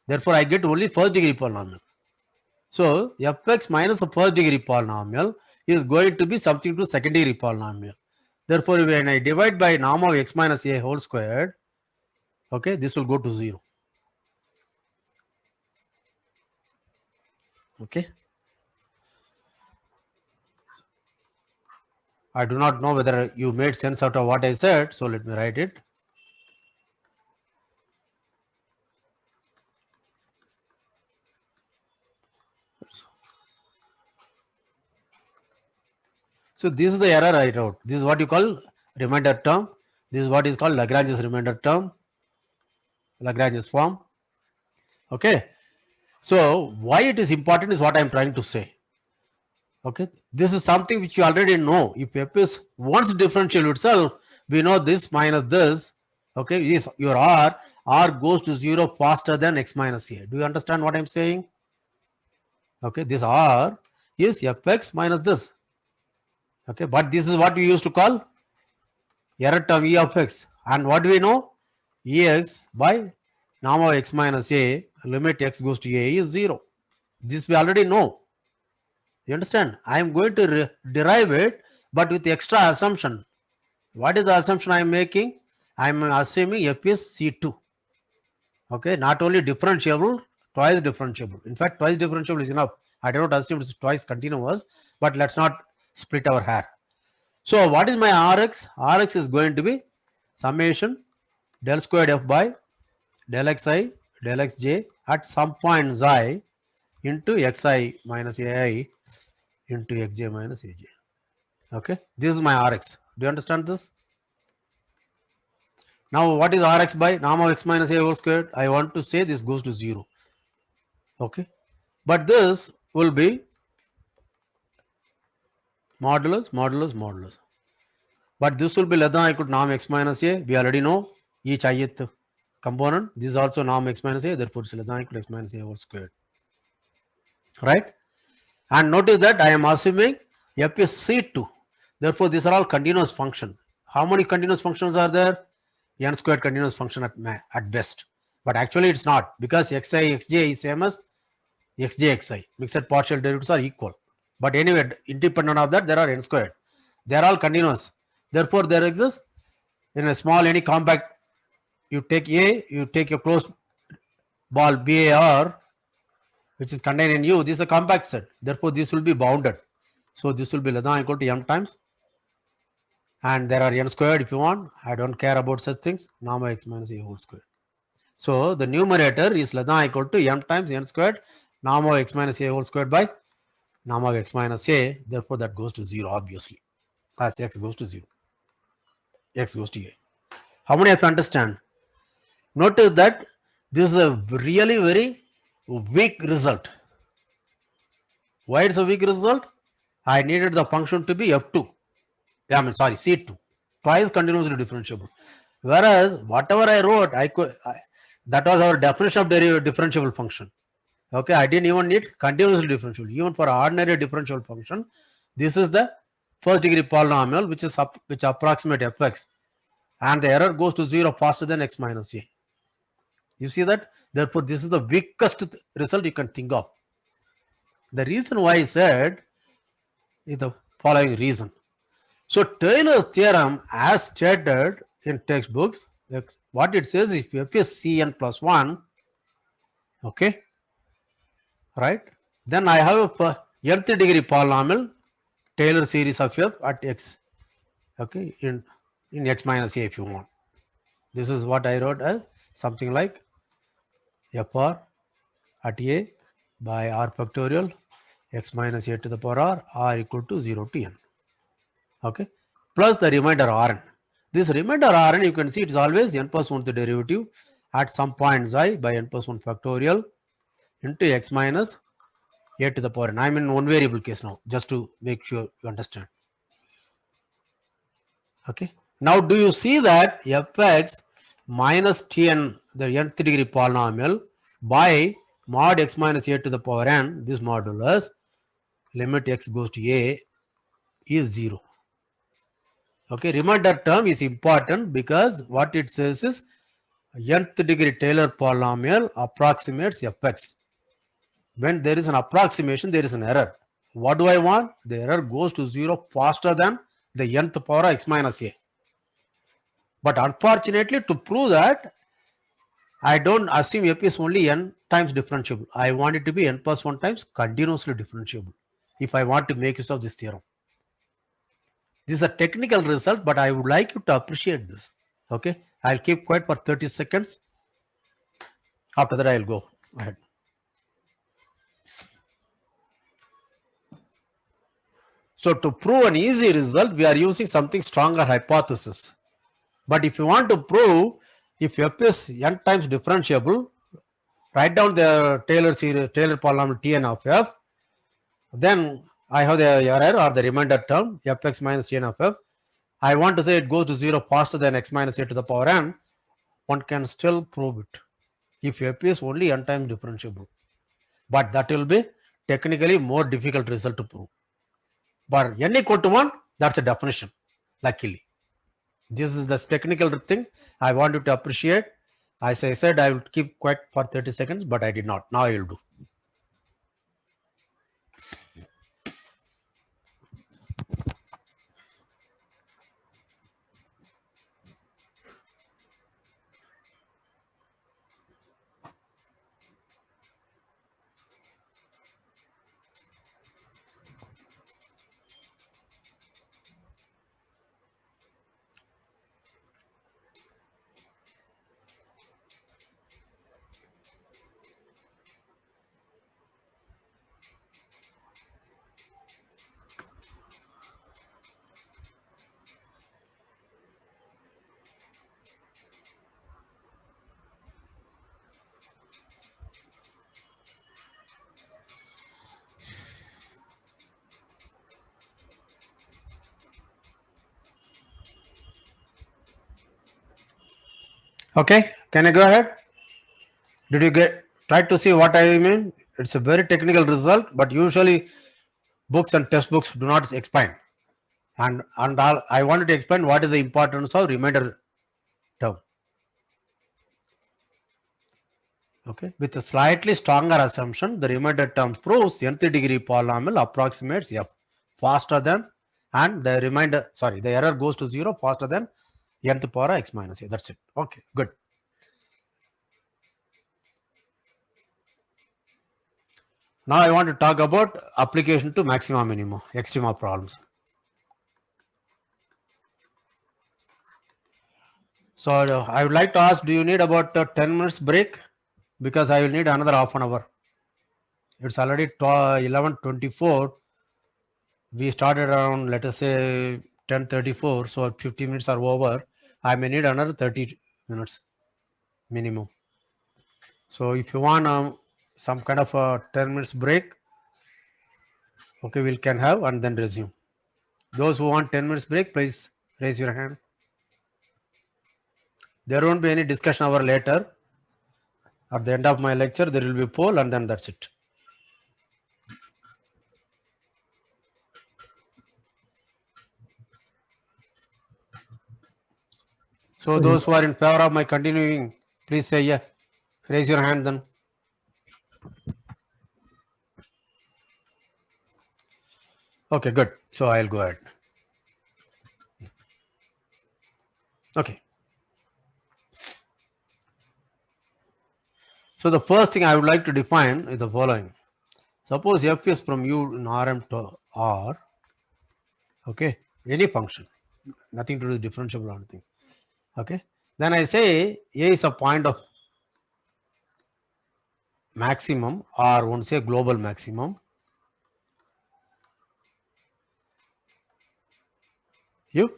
Therefore, I get only first degree polynomial. So fx minus the first degree polynomial is going to be something to second degree polynomial. Therefore, when I divide by norm of x minus a whole squared, okay, this will go to 0. Okay. I do not know whether you made sense out of what I said, so let me write it. So this is the error I wrote. This is what you call remainder term. This is what is called Lagrange's remainder term, Lagrange's form. Okay. So why it is important is what I am trying to say. Okay. This is something which you already know. If f is once differential itself, we know this minus this. Okay, is your r goes to 0 faster than x minus a. Do you understand what I'm saying? Okay, this r is fx minus this. Okay, but this is what we used to call error term e of x. And what do we know? Ex by norm of x minus a, limit x goes to a is 0. This we already know. You understand? I am going to derive it, but with extra assumption. What is the assumption I am making? I am assuming f is C2. Okay, not only differentiable, twice differentiable. In fact, twice differentiable is enough. I do not assume it's twice continuous, but let's not split our hair. So what is my Rx? Rx is going to be summation del squared f by del xi del xj at some point xi into xi minus ai into xj minus aj. Okay, this is my Rx. Do you understand this? Now what is Rx by norm of x minus a whole squared? I want to say this goes to 0. Okay, but this will be modulus, modulus, modulus. But this will be less than or equal to norm x minus a. We already know each ith component. This is also norm x minus a. Therefore, it's less than or equal to x minus a whole squared. Right? And notice that I am assuming f is C2. Therefore, these are all continuous function. How many continuous functions are there? N squared continuous function at best. But actually, it's not, because xi xj is same as xj xi. Mixed partial derivatives are equal. But anyway, independent of that, there are n squared. They are all continuous. Therefore, there exists in a small any compact. You take A, you take a closed ball BAR, which is contained in U. This is a compact set. Therefore, this will be bounded. So this will be less than or equal to m times. And there are n squared if you want. I don't care about such things. Norm of x minus a whole squared. So the numerator is less than or equal to m times n squared norm of x minus a whole squared by norm of x minus a. Therefore, that goes to 0 obviously, as x goes to 0. X goes to a. How many of you understand? Notice that this is a really very weak result. Why it's a weak result? I needed the function to be f2. I mean, sorry, C2. Twice continuously differentiable. Whereas whatever I wrote, that was our definition of differentiable function. Okay, I didn't even need continuously differentiable. Even for ordinary differentiable function, this is the first degree polynomial which approximate fx, and the error goes to 0 faster than x minus a. You see that? Therefore, this is the weakest result you can think of. The reason why I said is the following reason. So Taylor's theorem, as stated in textbooks, what it says, if f is Cn plus 1, okay, right, then I have a nth degree polynomial Taylor series of f at x, okay, in x minus a if you want. This is what I wrote as something like fr at a by r factorial x minus a to the power r equal to 0 to n. Okay, plus the remainder Rn. This remainder Rn, you can see it is always n plus 1th derivative at some point xi by n plus 1 factorial into x minus a to the power n. I am in one variable case now, just to make sure you understand. Okay, now do you see that fx minus tn, the nth degree polynomial, by mod x minus a to the power n, this modulus, limit x goes to a, is 0. Okay, remainder term is important because what it says is nth degree Taylor polynomial approximates fx. When there is an approximation, there is an error. What do I want? The error goes to 0 faster than the nth power x minus a. But unfortunately, to prove that, I don't assume f is only n times differentiable. I want it to be n plus 1 times continuously differentiable if I want to make use of this theorem. This is a technical result, but I would like you to appreciate this. Okay, I'll keep quiet for 30 seconds. After that, I'll go ahead. So to prove an easy result, we are using something stronger hypothesis. But if you want to prove if f is n times differentiable, write down the Taylor polynomial Tn of f. Then I have the error or the remainder term fx minus Tn of f. I want to say it goes to 0 faster than x minus a to the power n. one can still prove it if f is only n times differentiable. But that will be technically more difficult result to prove. But n equal to 1, that's a definition, luckily. This is the technical thing I want you to appreciate. As I said, I will keep quiet for 30 seconds, but I did not. Now I will do. Okay, can I go ahead? Did you try to see what I mean? It's a very technical result, but usually books and textbooks do not explain. And I wanted to explain what is the importance of remainder term. Okay, with a slightly stronger assumption, the remainder term proves nth degree polynomial approximates f faster than, and the remainder, sorry, the error goes to 0 faster than nth power x minus a. That's it. Okay, good. Now I want to talk about application to maxima minima, extrema problems. So I would like to ask, do you need about 10 minutes break? Because I will need another half an hour. It's already 11:24. We started around, let us say, 10:34. So 50 minutes are over. I may need another 30 minutes minimum. So if you want some kind of a 10 minutes break, okay, we can have and then resume. Those who want 10 minutes break, please raise your hand. There won't be any discussion hour later. At the end of my lecture, there will be a poll and then that's it. So those who are in favor of my continuing, please say yeah. Raise your hand then. Okay, good. So I'll go ahead. Okay. So the first thing I would like to define is the following. Suppose f is from u in Rm to R. Okay, any function, nothing to do with differentiable or anything. Okay, then I say A is a point of maximum, or one say global maximum. If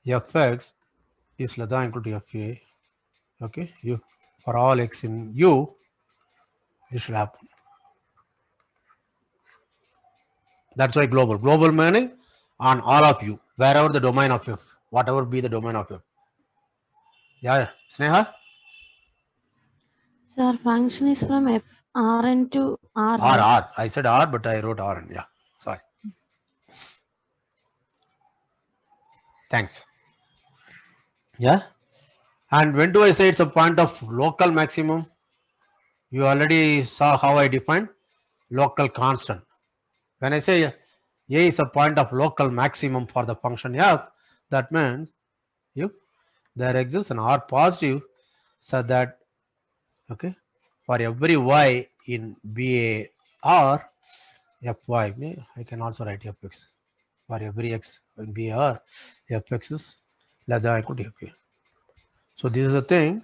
fx is less than equal to fa, okay, you for all x in u, this should happen. That's why global. Global meaning on all of you, wherever the domain of f, whatever be the domain of f. Yeah, Sneha? Sir, function is from Rn to R. R. I said R, but I wrote Rn. Yeah, sorry. Thanks. Yeah. And when do I say it's a point of local maximum? You already saw how I defined local constant. When I say A is a point of local maximum for the function f, that means if there exists an R positive, so that, okay, for every y in BAR, fy, I can also write fx. For every x in BAR, fx is less than or equal to fa. So this is the thing.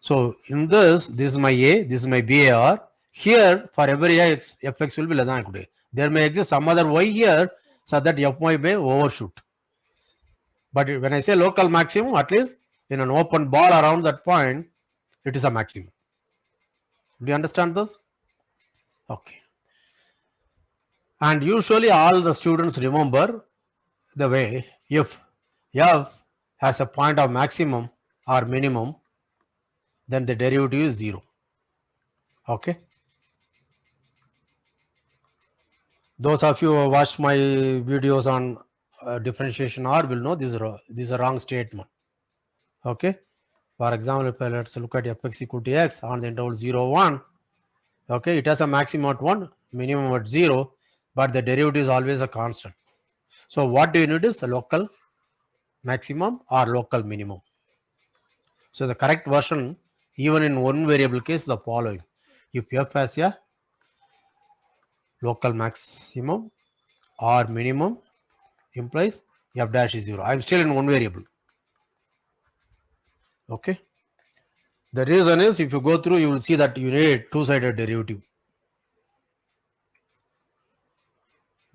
So in this is my A, this is my BAR. Here, for every x, fx will be less than or equal to a. There may exist some other y here, so that fy may overshoot. But when I say local maximum, at least in an open ball around that point, it is a maximum. Do you understand this? Okay. And usually all the students remember the way if f has a point of maximum or minimum, then the derivative is 0. Okay. Those of you who watched my videos on differentiation R will know this is a wrong statement. Okay. For example, if let's look at fx equal to x on the interval 0, 1. Okay, it has a maximum at 1, minimum at 0, but the derivative is always a constant. So what do you need is a local maximum or local minimum. So the correct version, even in one variable case, is the following. If f has a local maximum or minimum, implies f dash is 0. I am still in one variable. Okay. The reason is, if you go through, you will see that you need two-sided derivative.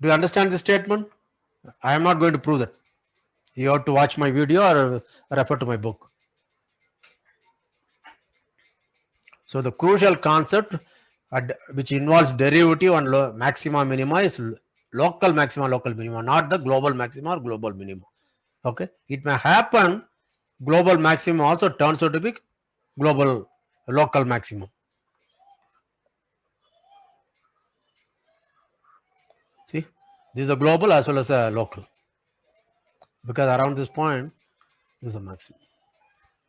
Do you understand this statement? I am not going to prove that. You have to watch my video or refer to my book. So the crucial concept which involves derivative and maxima minima is local maxima, local minima, not the global maxima or global minima. Okay. It may happen global maximum also turns out to be global local maximum. See, this is a global as well as a local, because around this point this is a maximum.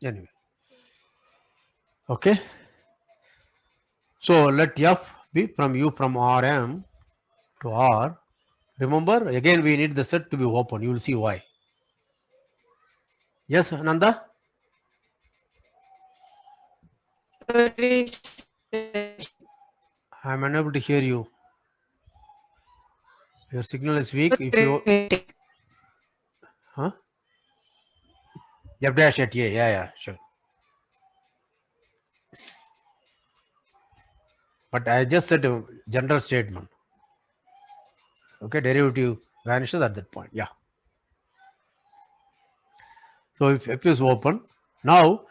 Anyway, okay. So let f be from U from Rm to R. Remember, again we need the set to be open. You will see why. Yes, Nanda? Sorry. I am unable to hear you. Your signal is weak. If you huh? F dash at A, yeah, sure. But I just said a general statement. Okay, derivative vanishes at that point. Yeah. So if F is open, now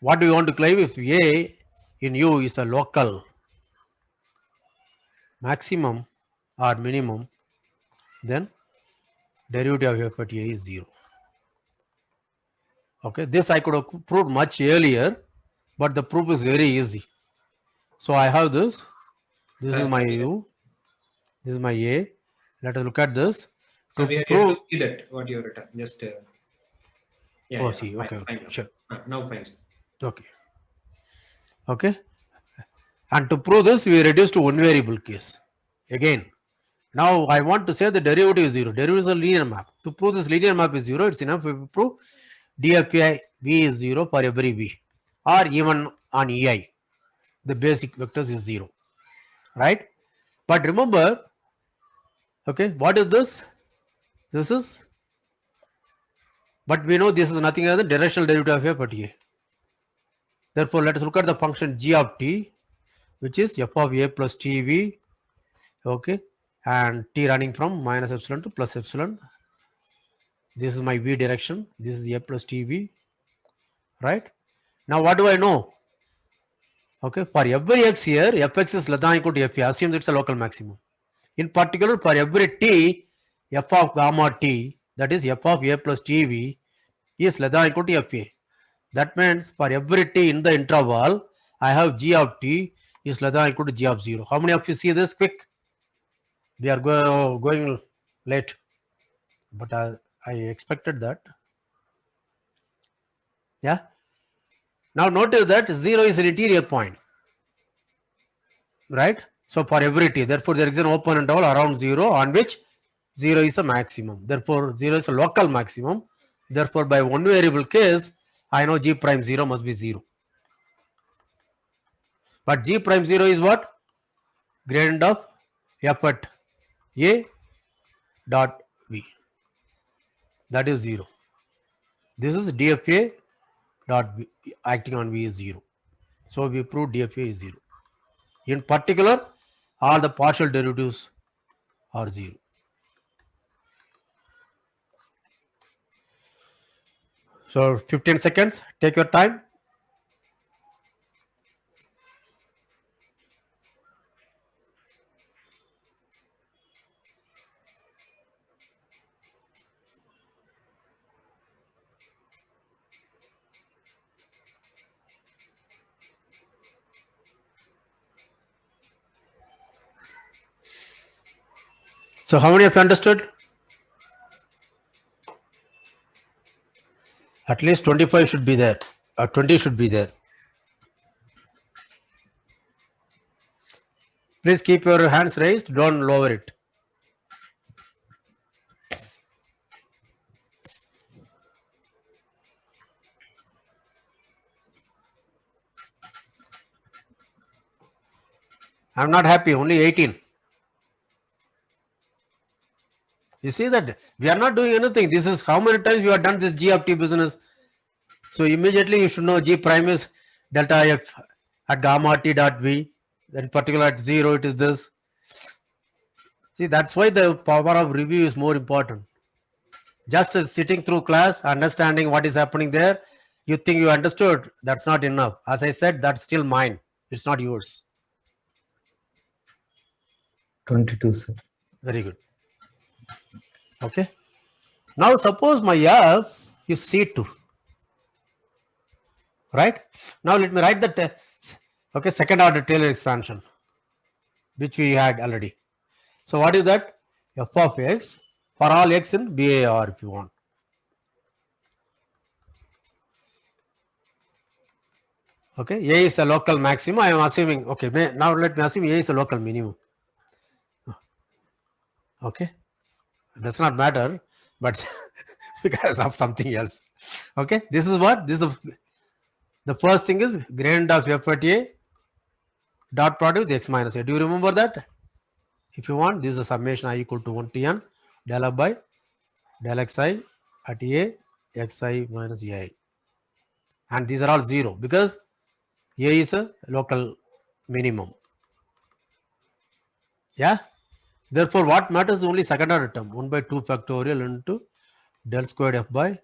what do you want to claim? If A in U is a local maximum or minimum, then derivative of F at A is 0. Okay, this I could have proved much earlier, but the proof is very easy. So I have this. This is my U. This is my A. Let us look at this. To we are prove. able to see that what you have written. Just yeah. Oh, Yeah, see. fine, Okay. fine Okay. now. Sure. Now fine. Okay. Okay. And to prove this, we reduce to one variable case. Again, now I want to say the derivative is 0. Derivative is a linear map. To prove this linear map is 0, it's enough if we prove dfi v is 0 for every v, or even on ei. The basic vectors is 0. Right? But remember, okay, what is this? This is, but we know this is nothing other than directional derivative of f at a. Therefore, let us look at the function g of t, which is f of a plus tv, okay, and t running from minus epsilon to plus epsilon. This is my v direction. This is a plus tv, right? Now, what do I know? Okay, for every x here, fx is less than equal to fa. Assumes it's a local maximum. In particular, for every t, f of gamma t, that is f of a plus tv, is less than equal to fa. That means for every t in the interval, I have g of t is less than equal to g of 0. How many of you see this? Quick. We are going late, but I expected that. Yeah. Now notice that 0 is an interior point, right? So for every t, therefore there is an open interval around 0 on which 0 is a maximum. Therefore 0 is a local maximum. Therefore by one variable case, I know g prime 0 must be 0. But g prime 0 is what? Gradient of f at a dot v. That is 0. This is dfa dot v acting on v is 0. So we prove dfa is 0. In particular, all the partial derivatives are 0. So 15 seconds, take your time. So how many of you understood? At least 25 should be there, or 20 should be there. Please keep your hands raised, don't lower it. I'm not happy, only 18. You see that we are not doing anything. This is how many times you have done this G of t business. So immediately you should know G prime is delta f at gamma t dot v. In particular at 0 it is this. See, that's why the power of review is more important. Just sitting through class, understanding what is happening there, you think you understood, that's not enough. As I said, that's still mine. It's not yours. 22, sir. Very good. Okay. Now suppose my f is C2. Right? Now let me write the okay, second order Taylor expansion, which we had already. So what is that? F of x for all x in BAR if you want. Okay, A is a local maximum. I am assuming, okay, now let me assume A is a local minimum. Okay, it does not matter, but because of something else. Okay, this is what? This is the first thing is gradient of f at A dot product with x minus A. Do you remember that? If you want, this is the summation I equal to 1 to n del f by del xi at A xi minus ai. And these are all 0 because A is a local minimum. Yeah. Therefore, what matters is only second order term 1 by 2 factorial into del squared f by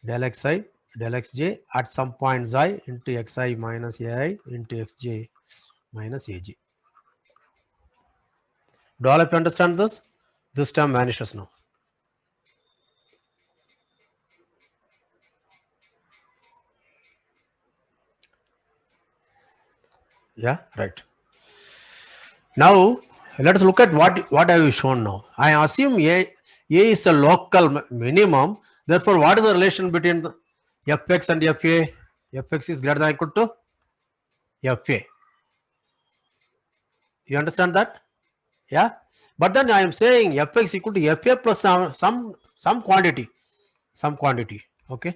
del xi del xj at some point xi into xi minus ai into xj minus aj. Do all of you understand this? This term vanishes now. Yeah, right. Now let us look at what have you shown now. I assume A is a local minimum. Therefore, what is the relation between the fx and fa? Fx is greater than or equal to fa. You understand that? Yeah. But then I am saying fx equal to fa plus some quantity. Some quantity. Okay.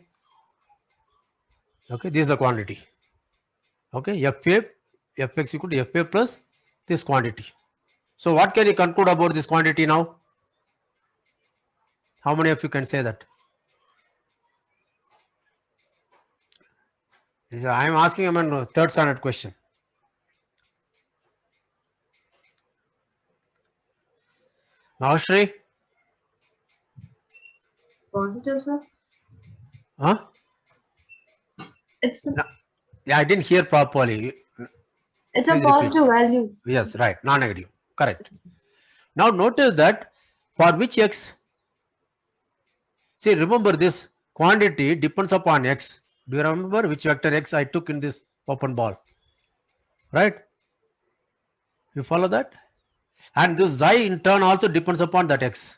Okay. This is the quantity. Okay. Fx equal to fa plus this quantity. So what can you conclude about this quantity now? How many of you can say that? I am asking a third standard question. Mahashri? Positive, sir. Huh? It's a, No. Yeah, I didn't hear properly. it's a Please repeat. positive value. Yes, right. Non-negative. Correct. Now notice that for which x? See, remember this quantity depends upon x. Do you remember which vector x I took in this open ball? Right? You follow that? And this xi in turn also depends upon that x.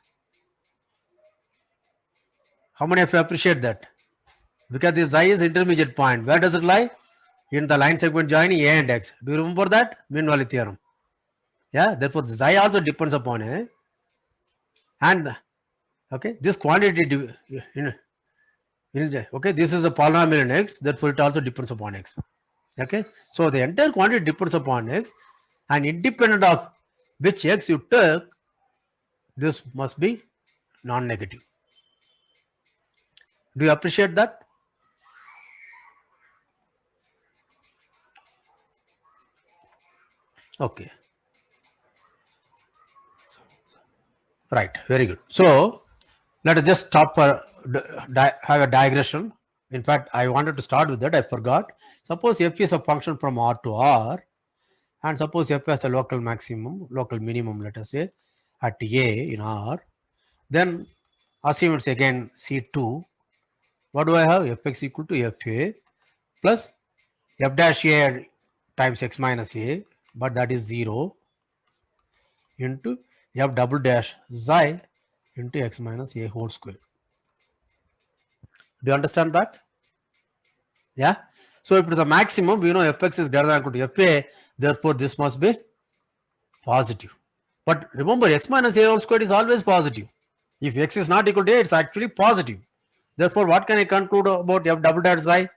How many of you appreciate that? Because this xi is intermediate point. Where does it lie? In the line segment joining a and x. Do you remember that? Mean value theorem. Yeah, therefore the xi also depends upon a. And okay, this quantity okay, this is a polynomial in x, therefore it also depends upon x. Okay, so the entire quantity depends upon x, and independent of which x you took, this must be non-negative. Do you appreciate that? Okay. Right, very good. So let us just stop for have a digression. In fact, I wanted to start with that, I forgot. Suppose f is a function from R to R, and suppose f has a local maximum, local minimum, let us say, at A in R. Then assume it's again C2. What do I have? Fx equal to fa plus f dash a times x minus a, but that is 0 into f double dash xi into x minus a whole square. Do you understand that? Yeah. So if it is a maximum, we know fx is greater than or equal to fa, therefore this must be positive. But remember, x minus a whole square is always positive. If x is not equal to a, it's actually positive. Therefore, what can I conclude about f double dash xi?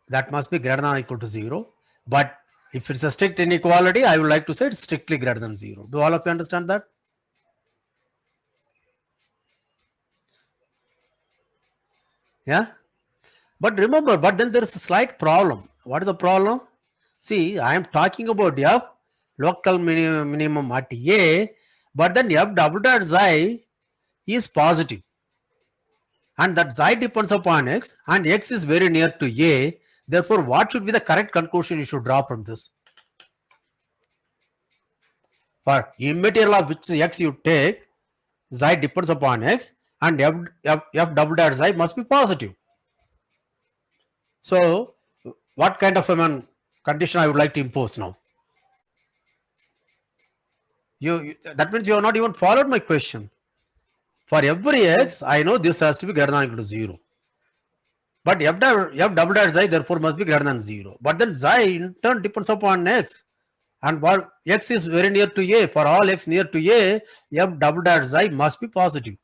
That must be greater than or equal to 0. But if it's a strict inequality, I would like to say it's strictly greater than 0. Do all of you understand that? Yeah. But remember, but then there is a slight problem. What is the problem? See, I am talking about f local minimum at a, but then f double dot xi is positive. And that xi depends upon x, and x is very near to a. Therefore, what should be the correct conclusion you should draw from this? For immaterial of which x you take, xi depends upon x, and f double dot xi must be positive. So, what kind of a condition I would like to impose now? That means you have not even followed my question. For every x, I know this has to be greater than or equal to 0. But f double dot xi therefore must be greater than 0. But then xi in turn depends upon x. And while x is very near to a, for all x near to a, f double dot xi must be positive.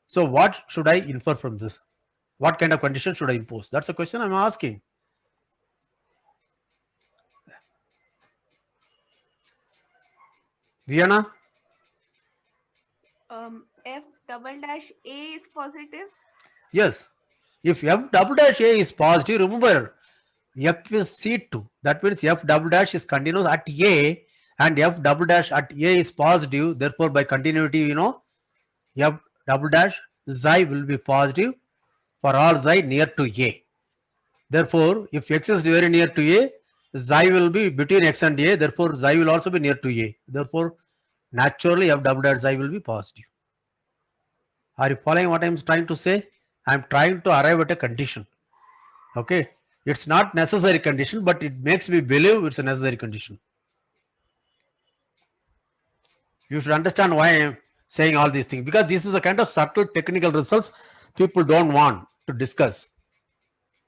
So what should I infer from this? What kind of condition should I impose? That's a question I'm asking. Vienna? F double dash A is positive. Yes. If f double dash a is positive, remember f is C2. That means f double dash is continuous at a, and f double dash at a is positive. Therefore, by continuity, you know, f double dash xi will be positive for all xi near to a. Therefore, if x is very near to a, xi will be between x and a. Therefore, xi will also be near to a. Therefore, naturally, f double dash xi will be positive. Are you following what I am trying to say? I am trying to arrive at a condition. Okay. It's not necessary condition, but it makes me believe it's a necessary condition. You should understand why I am saying all these things, because this is a kind of subtle technical results people don't want to discuss.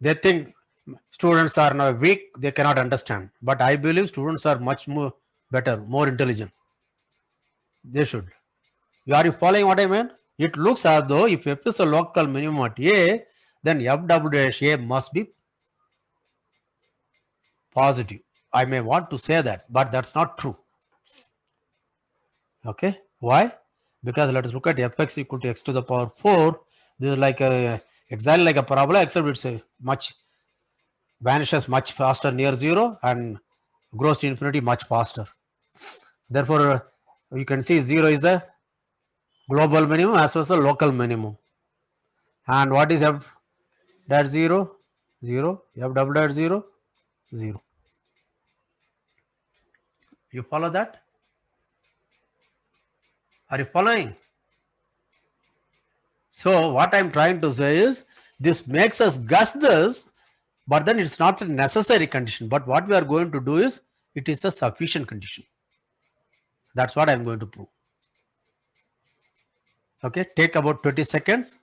They think students are now weak, they cannot understand. But I believe students are much more better, more intelligent. They should. Are you following what I mean? It looks as though if f is a local minimum at a, then f double dash a must be positive. I may want to say that, but that's not true. Okay. Why? Because let us look at fx equal to x to the power 4. This is like exactly like a parabola, except it's a much vanishes much faster near 0 and grows to infinity much faster. Therefore, you can see 0 is the global minimum as well as the local minimum. And what is f dash 0? 0. F double dash 0? 0. You follow that? Are you following? So what I'm trying to say is, this makes us guess this, but then it's not a necessary condition. But what we are going to do is, it is a sufficient condition. That's what I'm going to prove. Okay, take about 20 seconds.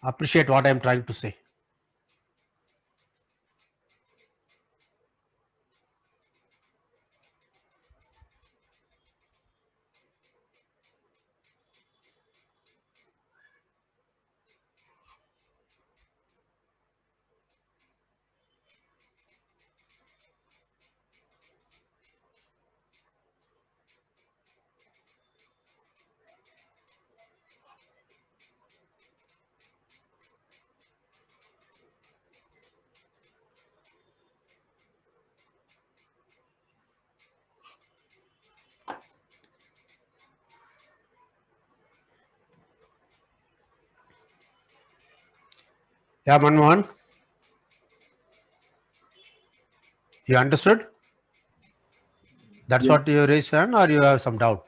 Appreciate what I'm trying to say. Yeah, Manmohan? You understood? That's Yes. what you raised hand, or you have some doubt?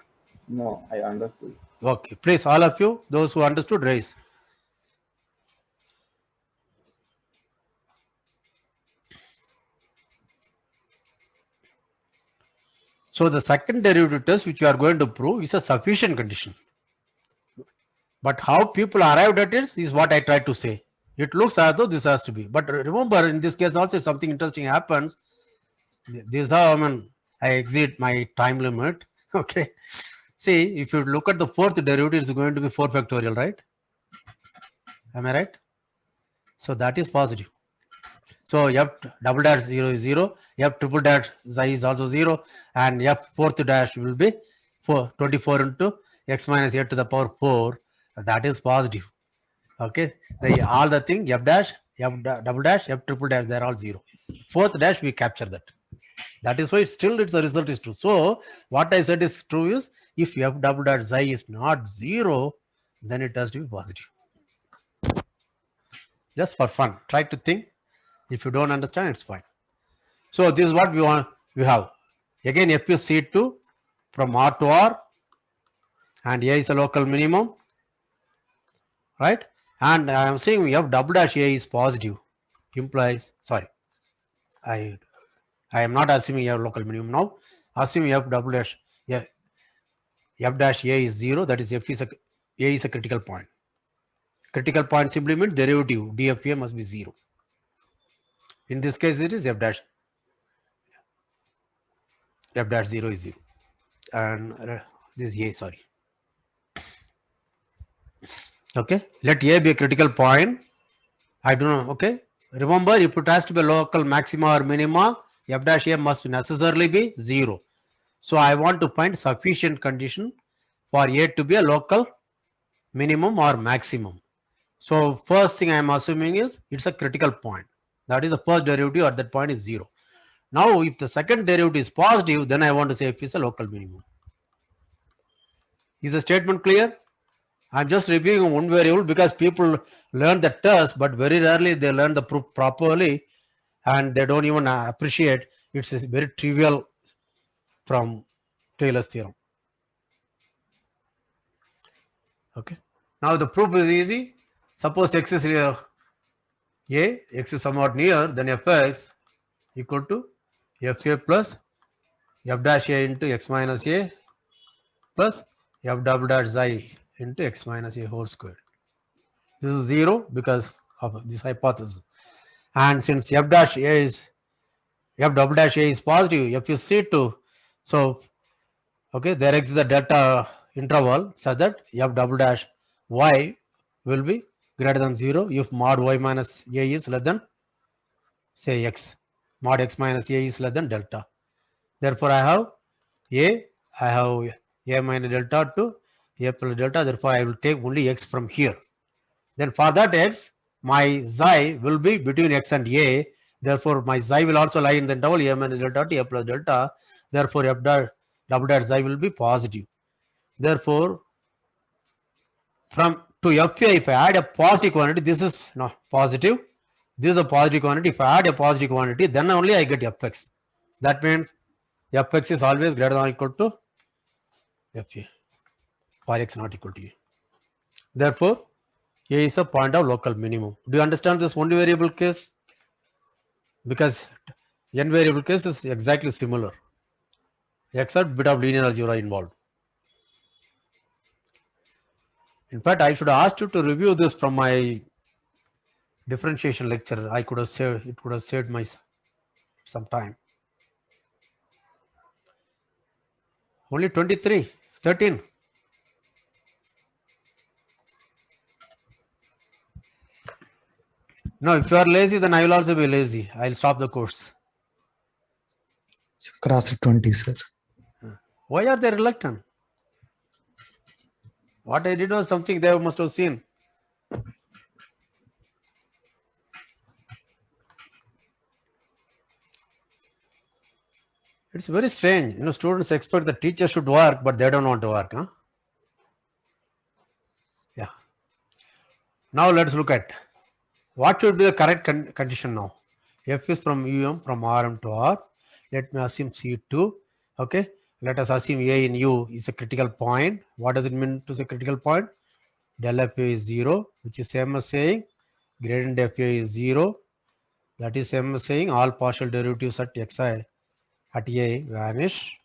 No, I understood. Okay, please, all of you, those who understood, raise. So the second derivative test which you are going to prove is a sufficient condition. But how people arrived at it is what I tried to say. It looks as though this has to be. But remember, in this case also something interesting happens. This is how I exceed my time limit. Okay. See, if you look at the fourth derivative, it's going to be 4 factorial, right? Am I right? So that is positive. So f double dash 0 is 0, f triple dash xi is also 0, and f fourth dash will be 24 into x minus a to the power 4. That is positive. Okay. All the thing f dash, double dash, f triple dash, they are all 0. Fourth dash, we capture that. That is why it's the result is true. So what I said is true is if f double dash xi is not 0, then it has to be positive. Just for fun, try to think. If you don't understand, it's fine. So this is what we have. Again, f is C2 from R to R, and A is a local minimum, right? And I am saying f double dash A is positive, implies, sorry, I am not assuming f local minimum now. Assuming f double dash f dash A is 0, that is A is a critical point. Critical point simply means derivative dfa must be 0. In this case, it is f dash 0 is 0, and this is A, sorry. Okay, let A be a critical point. I don't know. Okay, remember, if it has to be a local maxima or minima, f dash A must necessarily be 0. So I want to find sufficient condition for A to be a local minimum or maximum. So first thing I am assuming is it's a critical point. That is the first derivative at that point is 0. Now if the second derivative is positive, then I want to say f is a local minimum. Is the statement clear? I'm just reviewing one variable because people learn the test, but very rarely they learn the proof properly, and they don't even appreciate it's very trivial from Taylor's theorem. Okay. Now the proof is easy. Suppose x is near A, x is somewhat near, then fx equal to fa plus f dash A into x minus A plus f double dash xi into x minus A whole square. This is 0 because of this hypothesis. And since f double dash A is positive, f is C2. So, okay, there exists a delta interval such that f double dash y will be greater than 0 if mod y minus A is less than, say, x. Mod x minus A is less than delta. Therefore, I have A minus delta to A plus delta. Therefore, I will take only x from here. Then for that x, my xi will be between x and A. Therefore, my xi will also lie in the interval A minus delta to A plus delta. Therefore, f double dash xi will be positive. Therefore, from to fa, if I add a positive quantity, this is no positive. This is a positive quantity. If I add a positive quantity, then only I get fx. That means fx is always greater than or equal to fa for x not equal to a. Therefore, A is a point of local minimum. Do you understand this one variable case? Because n variable case is exactly similar, except bit of linear algebra involved. In fact, I should have asked you to review this from my differentiation lecture. I could have saved, it would have saved my some time. Only 13. No, if you are lazy, then I will also be lazy. I'll stop the course. Cross 20, sir. Why are they reluctant? What I did was something they must have seen. It's very strange. Students expect the teacher should work, but they don't want to work. Huh? Yeah. Now let's look at what should be the correct condition now. F is from UM from RM to R. Let me assume C2. Okay. Let us assume A in U is a critical point. What does it mean to say critical point? Del FA is 0, which is same as saying gradient FA is 0. That is same as saying all partial derivatives at xi at A vanish.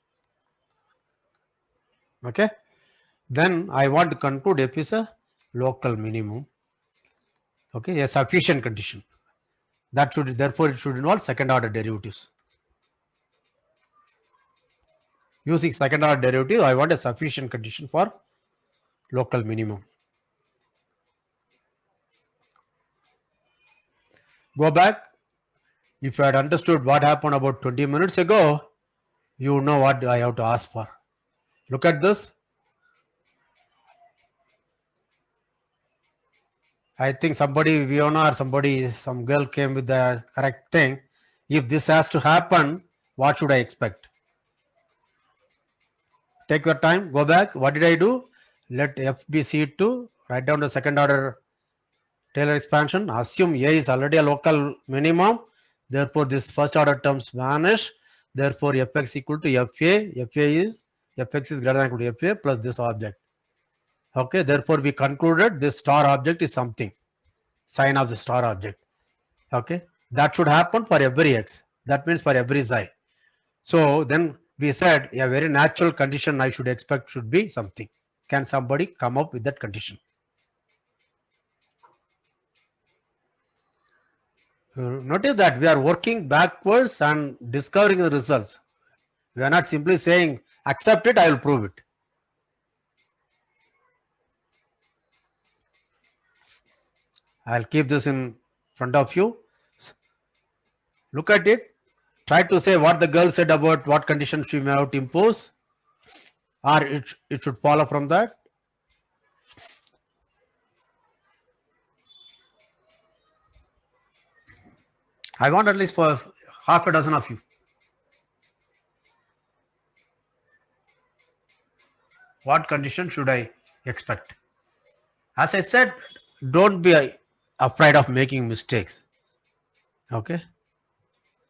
Okay. Then I want to conclude F is a local minimum. Okay, a sufficient condition. That should, therefore, it should involve second order derivatives. Using second order derivative, I want a sufficient condition for local minimum. Go back. If you had understood what happened about 20 minutes ago, you know what I have to ask for. Look at this. I think somebody, Viona or somebody, some girl came with the correct thing. If this has to happen, what should I expect? Take your time, go back. What did I do? Let F be C2, write down the second order Taylor expansion. Assume A is already a local minimum. Therefore, this first order terms vanish. Therefore, Fx equal to Fa. Fx is greater than or equal to Fa plus this object. Okay, therefore, we concluded this star object is something. Sign of the star object. Okay, that should happen for every x. That means for every xi. So then we said a very natural condition I should expect should be something. Can somebody come up with that condition? Notice that we are working backwards and discovering the results. We are not simply saying accept it, I will prove it. I'll keep this in front of you. Look at it. Try to say what the girl said about what conditions she may have to impose, or it should follow from that. I want at least for half a dozen of you. What condition should I expect? As I said, don't be afraid of making mistakes. Okay.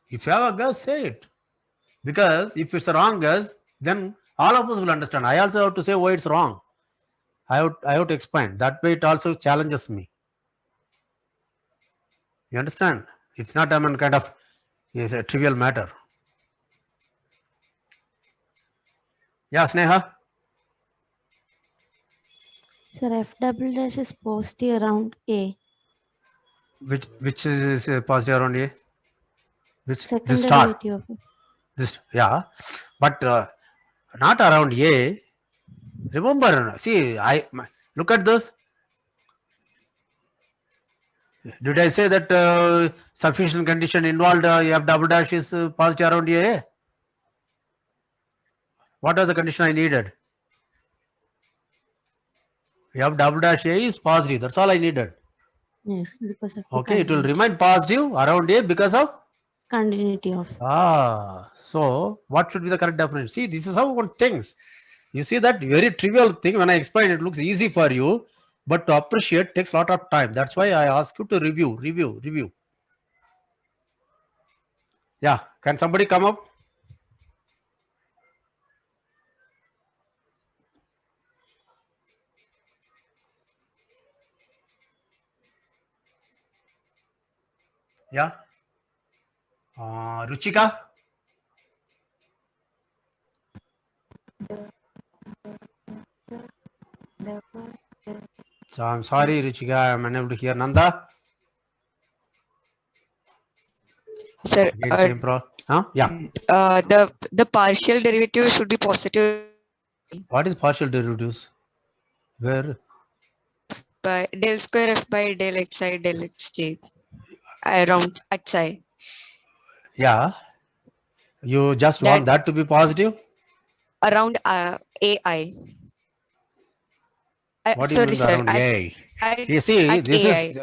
If you have a guess, say it. Because if it's a wrong guess, then all of us will understand. I also have to say why it's wrong. I have to explain. That way it also challenges me. You understand? It's not kind of it's a trivial matter. Yeah, Sneha? Sir, F double dash is positive around A. Which is positive around A? Which Second this star? derivative of it. This, yeah, but not around A. Remember, see, look at this. Did I say that sufficient condition involved F double dash is positive around A? What was the condition I needed? F double dash A is positive. That's all I needed. Yes, because of the Okay, it will continuity. remain positive around A because of Continuity of. so what should be the correct definition? See, this is how one thinks. You see that very trivial thing when I explain it looks easy for you, but to appreciate takes a lot of time. That's why I ask you to review. Yeah, can somebody come up? Yeah. Ruchika? So I'm sorry, Ruchika, I'm unable to hear. Nanda? Sir, Again, same huh? Yeah. the partial derivative should be positive What is partial derivatives? Where? by del square f by del xi del xj around at psi. Yeah. You just want that to be positive? Around AI. What do you mean around AI? You see, this is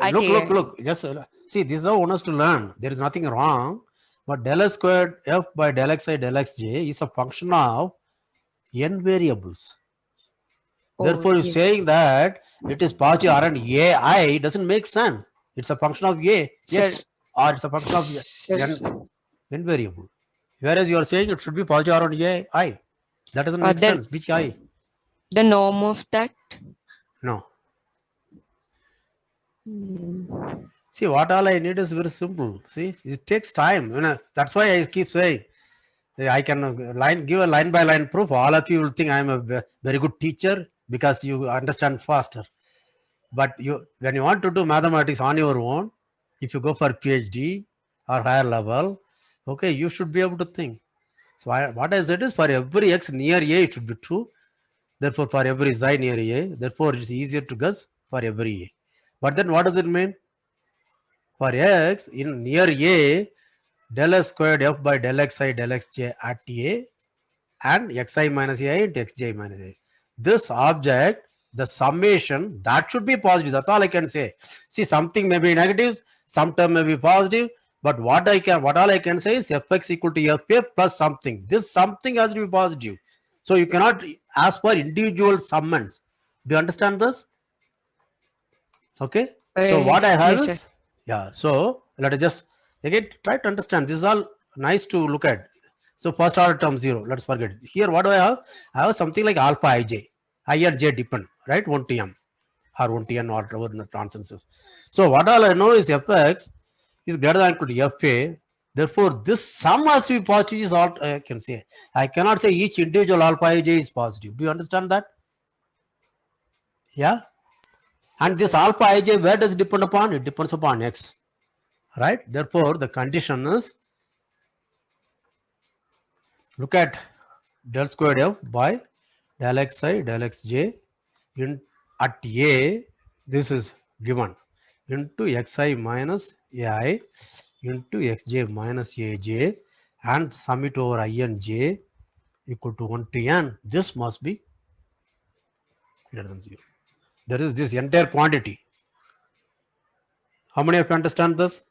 look. Just see, this is how one has to learn. There is nothing wrong, but del S squared f by del xi del xj is a function of n variables. Therefore, saying that it is positive around AI doesn't make sense. It's a function of x or it's a function of n variable. Whereas you are saying it should be positive around AI. That doesn't make sense. Which I? The norm of that? No. See, what all I need is very simple. See, it takes time. That's why I keep saying I can give a line by line proof. All of you will think I am a very good teacher because you understand faster. But when you want to do mathematics on your own, if you go for PhD or higher level, okay, you should be able to think. So what I said is for every x near a, it should be true. Therefore, for every xi near a, therefore it's easier to guess for every a. But then what does it mean? For x in near a, del s squared f by del xi del xj at a and xi minus a into xj minus a. This object, the summation, that should be positive. That's all I can say. See, something may be negative, some term may be positive, but what all I can say is fx equal to fa plus something. This something has to be positive. So you cannot ask for individual summands. Do you understand this? Okay. So what I have Yes, is, sir. yeah. So let us just again try to understand. This is all nice to look at. So first order term 0. Let's forget it. Here what do I have? I have something like alpha ij. I and j depend, right? 1 to m or 1 to n or whatever the nonsense is. So what all I know is fx is greater than or equal to fa. Therefore, this sum has to be positive is all I can say. I cannot say each individual alpha ij is positive. Do you understand that? Yeah. And this alpha ij, where does it depend upon? It depends upon x, right? Therefore, the condition is, look at del squared f by del xi del xj in at a, this is given, into xi minus ai into xj minus aj, and sum it over I and j equal to 1 to n. This must be greater than 0. There is this entire quantity. How many of you understand this?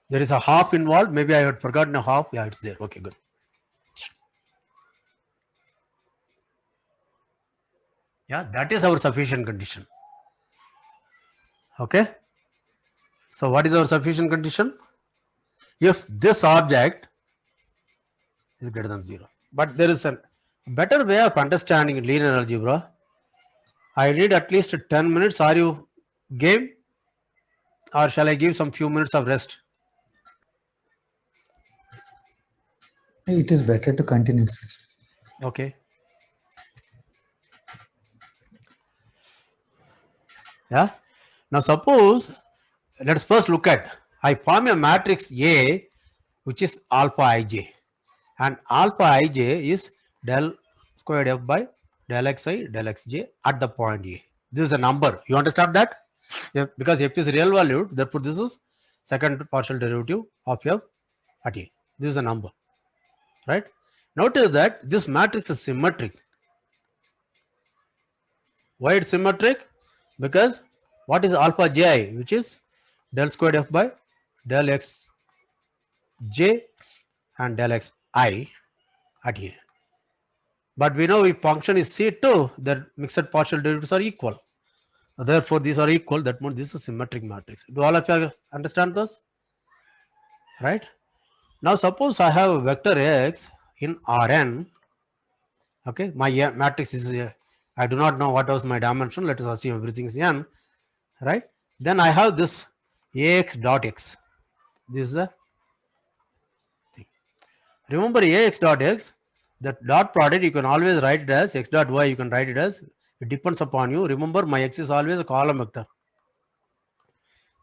There is a half involved. Maybe I had forgotten a half. Yeah, it's there. Okay, good. Yeah, that is our sufficient condition. Okay. So what is our sufficient condition? If this object is greater than 0. But there is a better way of understanding linear algebra. I need at least 10 minutes. Are you game? Or shall I give some few minutes of rest? It is better to continue, sir. Okay. Yeah. Now suppose, let's first look at, I form a matrix A which is alpha ij, and alpha ij is del squared f by del xi del xj at the point A. This is a number. You understand that? Yeah, because f is real valued, therefore this is second partial derivative of f at A. This is a number, right? Notice that this matrix is symmetric. Why it's symmetric? Because what is alpha ji, which is del squared f by del x j and del x I at here. But we know if function is C2, the mixed partial derivatives are equal. Therefore, these are equal. That means this is a symmetric matrix. Do all of you understand this? Right? Now, suppose I have a vector x in Rn. Okay, my matrix is, I do not know what was my dimension. Let us assume everything is n. Right? Then I have this ax dot x. This is the thing. Remember ax dot x, that dot product you can always write it as x dot y, you can write it as, it depends upon you. Remember my x is always a column vector.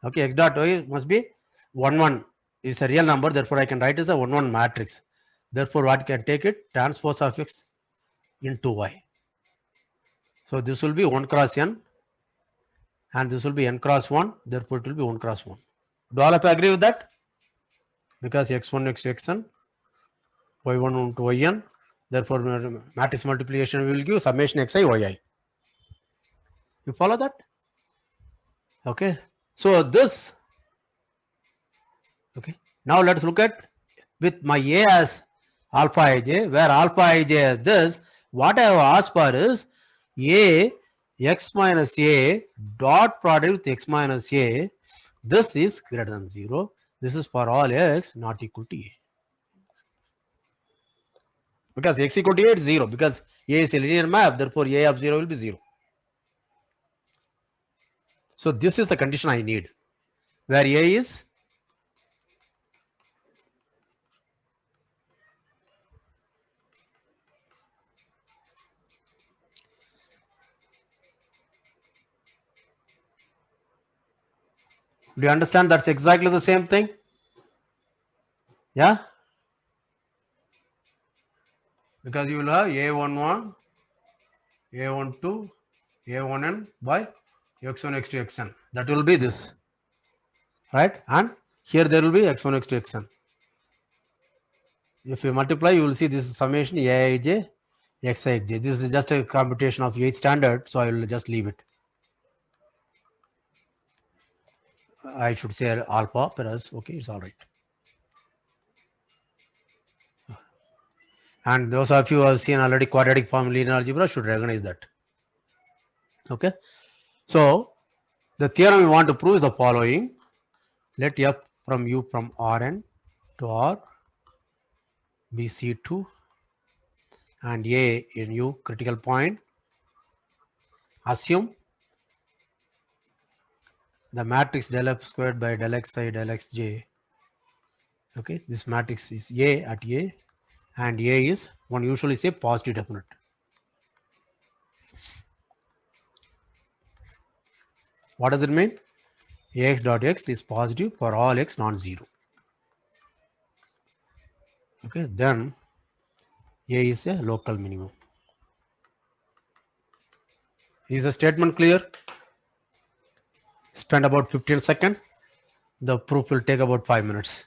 Okay, x dot y must be 1 1 is a real number, therefore I can write as a 1 1 matrix. Therefore what can take it? Transpose of x into y. So this will be 1 cross n and this will be n cross 1, therefore it will be 1 cross 1. Do all of you agree with that? Because x1 x xn, y1 into yn, therefore matrix multiplication will give summation xi yi. You follow that? Okay. So this, okay. Now let's look at with my a as alpha ij, where alpha ij as this, what I have asked for is a x minus a dot product with x minus a. This is greater than 0. This is for all x not equal to a. Because x equal to a is 0, because a is a linear map, therefore a of 0 will be 0. So this is the condition I need, where a is Do you understand that's exactly the same thing? Yeah? Because you will have A11, A12, A1n by x1, x2, xn. That will be this. Right? And here there will be x1, x2, xn. If you multiply, you will see this is summation Aij, Xij. This is just a computation of 8th standard, so I will just leave it. I should say alpha, perhaps. Okay, it's all right. And those of you who have seen already quadratic form linear algebra should recognize that. Okay. So the theorem we want to prove is the following. Let f from u from Rn to R be C2 and A in U critical point. Assume the matrix del f squared by del xi del xj. Okay, this matrix is A at A, and A is, one usually say, positive definite. What does it mean? Ax dot x is positive for all x non-zero. Okay, then A is a local minimum. Is the statement clear? Spend about 15 seconds. The proof will take about 5 minutes.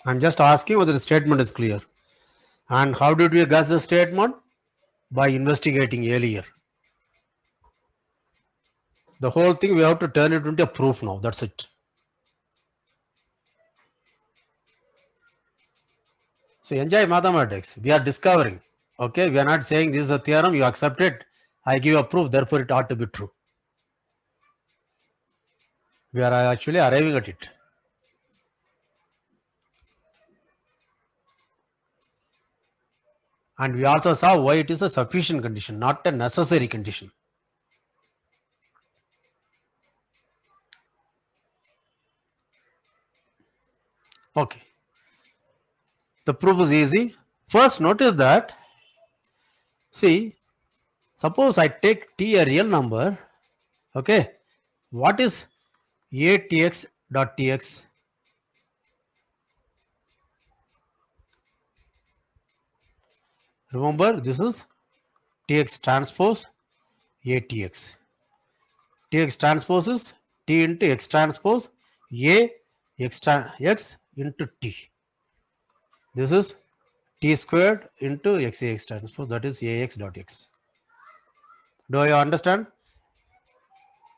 I'm just asking whether the statement is clear. And how did we guess the statement? By investigating earlier. The whole thing we have to turn it into a proof now. That's it. So enjoy mathematics. We are discovering. Okay, we are not saying this is a theorem, you accept it. I give a proof, therefore it ought to be true. We are actually arriving at it. And we also saw why it is a sufficient condition, not a necessary condition. Okay. The proof is easy. First, notice that, see, suppose I take t a real number, okay, what is ATX dot TX? Remember, this is TX transpose ATX. TX transpose is T into X transpose A X into T. This is T squared into XAX transpose, that is AX dot X. Do you understand?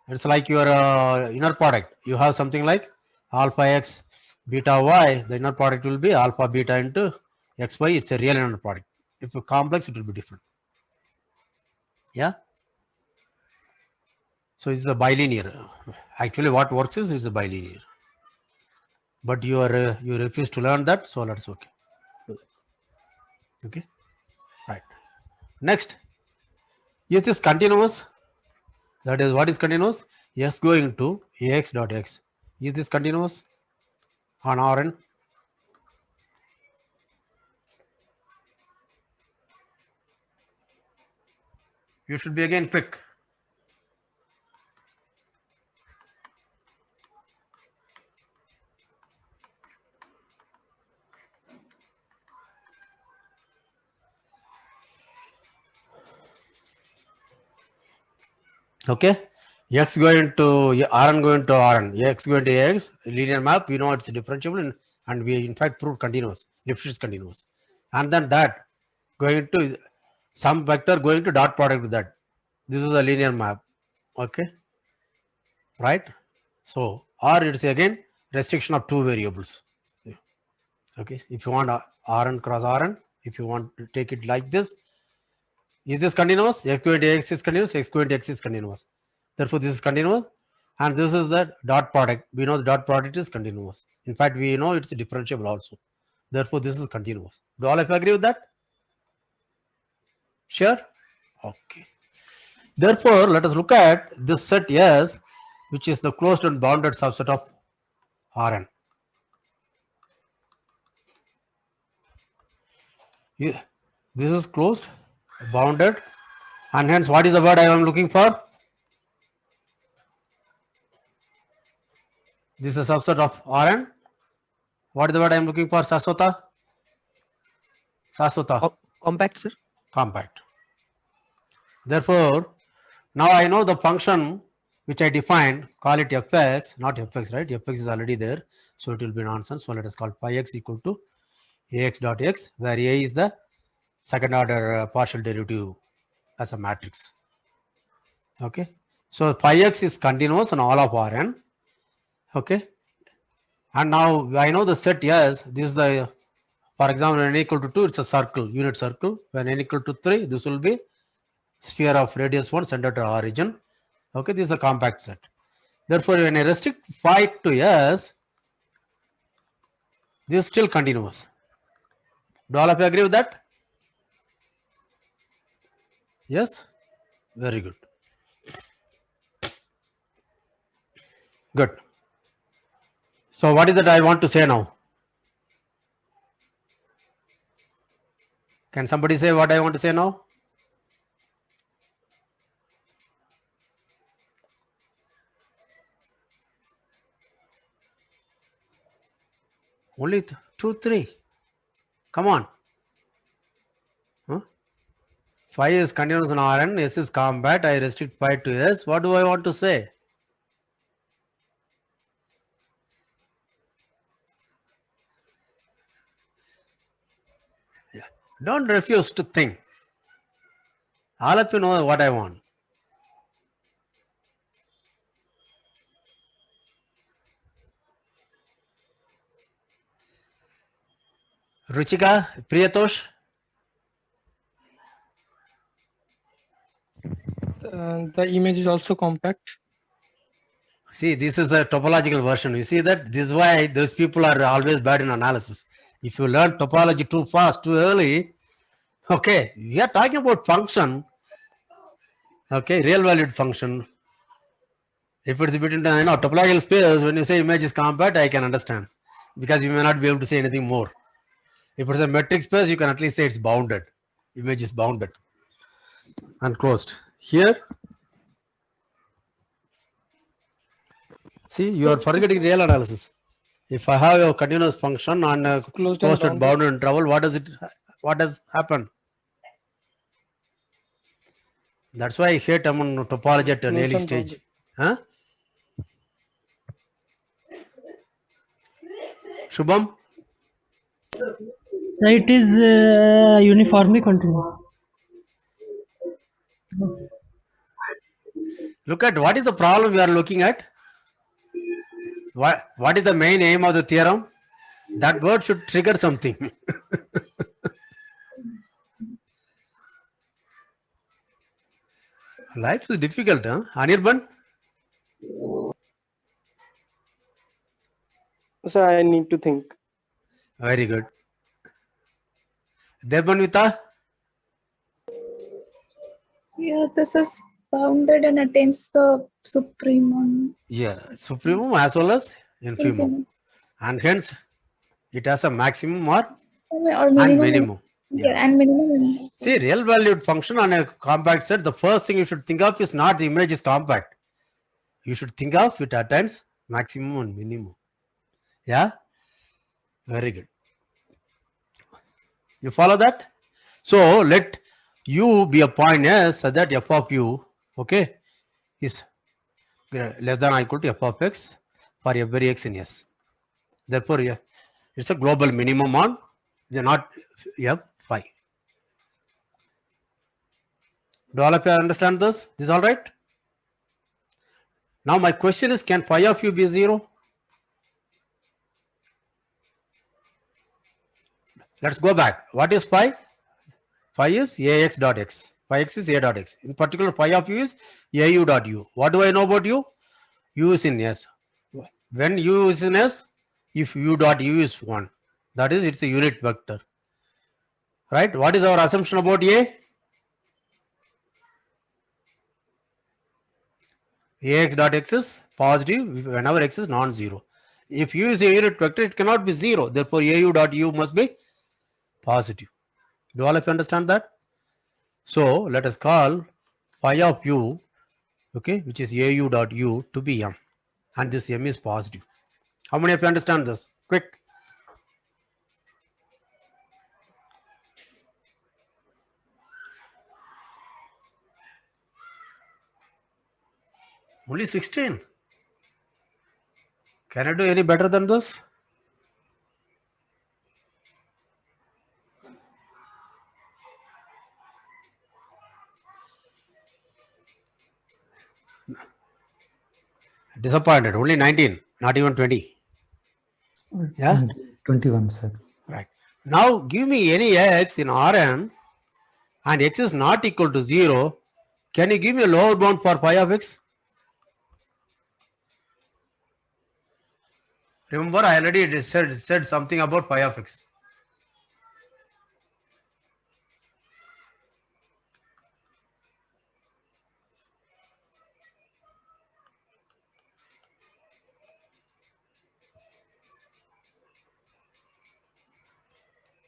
It's like your inner product. You have something like alpha x beta y. The inner product will be alpha beta into xy. It's a real inner product. If it's complex, it will be different. Yeah. So it's a bilinear. Actually, what works is a bilinear. But you refuse to learn that, so that's okay. Okay. Right. Next, is this continuous? That is, what is continuous? X going to Ax dot x. Is this continuous on Rn? You should be again quick. Okay, x going to Rn going to Rn, x going to Ax, linear map, we know it's differentiable, and we in fact proved continuous, Lipschitz continuous. And then that going to some vector going to dot product with that. This is a linear map. Okay, right? So, or it's again restriction of two variables. Okay, if you want Rn cross Rn, if you want to take it like this, is this continuous? X going to X is continuous, X going to X is continuous. Therefore, this is continuous, and this is the dot product. We know the dot product is continuous. In fact, we know it's differentiable also. Therefore, this is continuous. Do all of you agree with that? Sure? Okay. Therefore, let us look at this set as which is the closed and bounded subset of Rn. This is closed, bounded, and hence what is the word I am looking for? This is a subset of Rn. What is the word I am looking for, Saswata? Saswata. Compact, sir. Compact. Therefore, now I know the function which I defined, call it fx, not fx, right? Fx is already there, so it will be nonsense. So let us call pi x equal to ax dot x, where a is the second order partial derivative as a matrix. Okay, so pi x is continuous on all of Rn. Okay, and now I know the set S. This is the, for example, when n equal to 2, it's a circle, unit circle. When n equal to 3, this will be sphere of radius 1 center to origin. Okay, this is a compact set. Therefore, when I restrict phi to S, this is still continuous. Do all of you agree with that? Yes? Very good. Good. So what is that I want to say now? Can somebody say what I want to say now? Only 2, 3. Come on. Huh? Phi is continuous on Rn, S is compact. I restrict pi to S. What do I want to say? Yeah. Don't refuse to think. All of you know what I want. Ruchika, Priyatosh? The image is also compact. See, this is a topological version. You see that? This is why those people are always bad in analysis. If you learn topology too fast, too early, okay, we are talking about function, okay, real valued function. If it's between topological space, when you say image is compact, I can understand, because you may not be able to say anything more. If it's a metric space, you can at least say it's bounded. Image is bounded and closed. Here, see, you are forgetting real analysis. If I have a continuous function on a closed and bounded interval, what does happen? That's why I hate topology at an early stage. Huh? Shubham? So it is uniformly continuous. Look at what is the problem we are looking at. What is the main aim of the theorem? That word should trigger something. Life is difficult, huh? Anirban? So I need to think. Very good. Debanvita? Yeah, this is bounded and attains the supremum. Yeah, supremum as well as infimum. And hence, it has a maximum or minimum. And minimum. Yeah, and minimum. See, real valued function on a compact set, the first thing you should think of is not the image is compact. You should think of it attains maximum and minimum. Yeah? Very good. You follow that? So let u be a point S so that f of u, okay, is less than or equal to f of x for every x in S. Therefore, yeah, it's a global minimum on not f phi. Do all of you understand this? This is all right? Now my question is, can phi of u be 0? Let's go back. What is phi? Phi is ax dot x. Phi x is a dot x. In particular, phi of u is au dot u. What do I know about u? U is in S. When u is in S, if u dot u is 1, that is, it's a unit vector. Right? What is our assumption about a? Ax dot x is positive whenever x is non-zero. If u is a unit vector, it cannot be zero. Therefore, au dot u must be positive. Do all of you understand that? So let us call phi of u, okay, which is au dot u to be m, and this m is positive. How many of you understand this? Quick. Only 16. Can I do any better than this? Disappointed. Only 19, not even 20. Yeah? 21, sir. Right. Now give me any x in Rn and x is not equal to 0. Can you give me a lower bound for phi of x? Remember, I already said something about phi of x.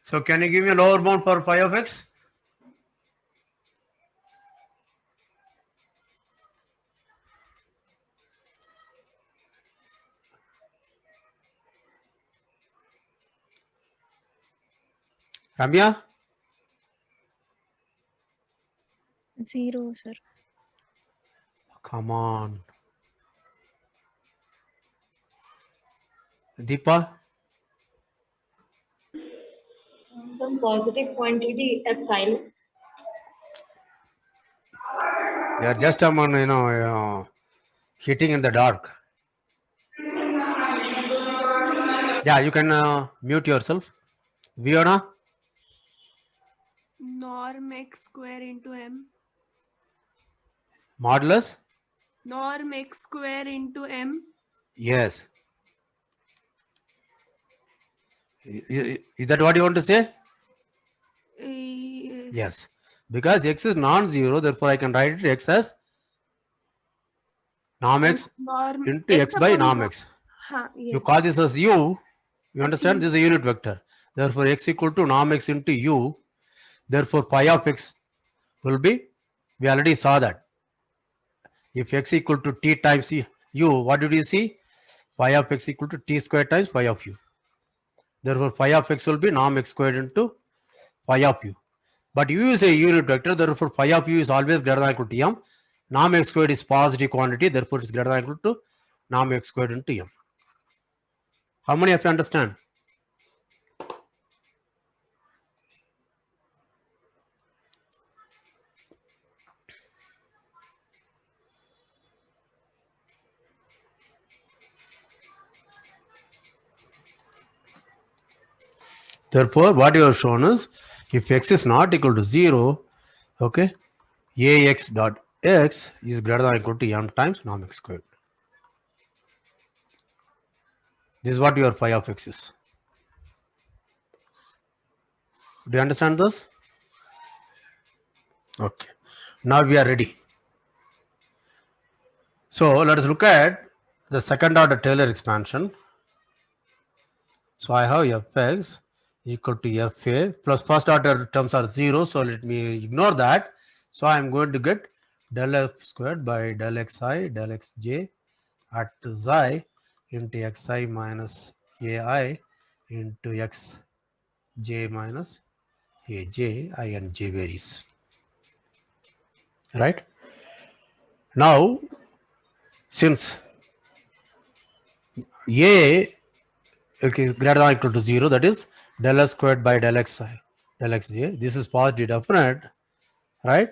So can you give me a lower bound for phi of x? Ramya? 0, sir. Come on. Deepa? Some positive quantity epsilon. You are just hitting in the dark. Yeah, you can mute yourself. Viona? Norm x square into m. Modulus? Norm x square into m. Yes. Is that what you want to say? Yes. Yes. Because x is non-zero, therefore I can write it x as norm x Norm into x by upon norm norm. x. Yes. You call this as u. You understand? u. This is a unit vector. Therefore, x equal to norm x into u. Therefore, phi of x will be, we already saw that. If x equal to t times u, what did you see? Phi of x equal to t squared times phi of u. Therefore, phi of x will be norm x squared into phi of u. But u is a unit vector, therefore phi of u is always greater than or equal to m. Norm x squared is positive quantity, therefore it is greater than or equal to norm x squared into m. How many of you understand? Therefore, what you have shown is, if x is not equal to 0, okay, ax dot x is greater than or equal to m times norm x squared. This is what your phi of x is. Do you understand this? Okay. Now we are ready. So let us look at the second order Taylor expansion. So I have fx equal to fa plus first order terms are 0. So let me ignore that. So I am going to get del f squared by del xi del xj at xi into xi minus ai into xj minus aj, I and j varies. Right? Now, since a okay, greater than or equal to 0, that is del s squared by del xi del xj. This is positive definite, right?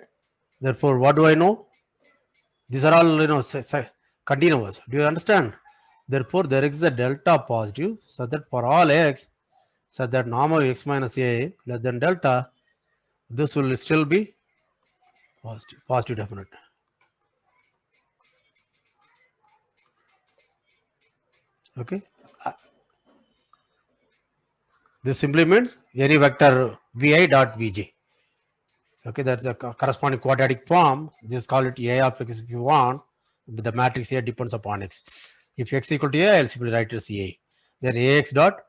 Therefore, what do I know? These are all continuous. Do you understand? Therefore, there is a delta positive, so that for all x, so that norm of x minus a less than delta, this will still be positive definite. Okay. This simply means any vector vi dot vj. Okay, that's the corresponding quadratic form. Just call it a of x if you want. The matrix A depends upon X. If X equal to A, I'll simply write it as A. Then AX dot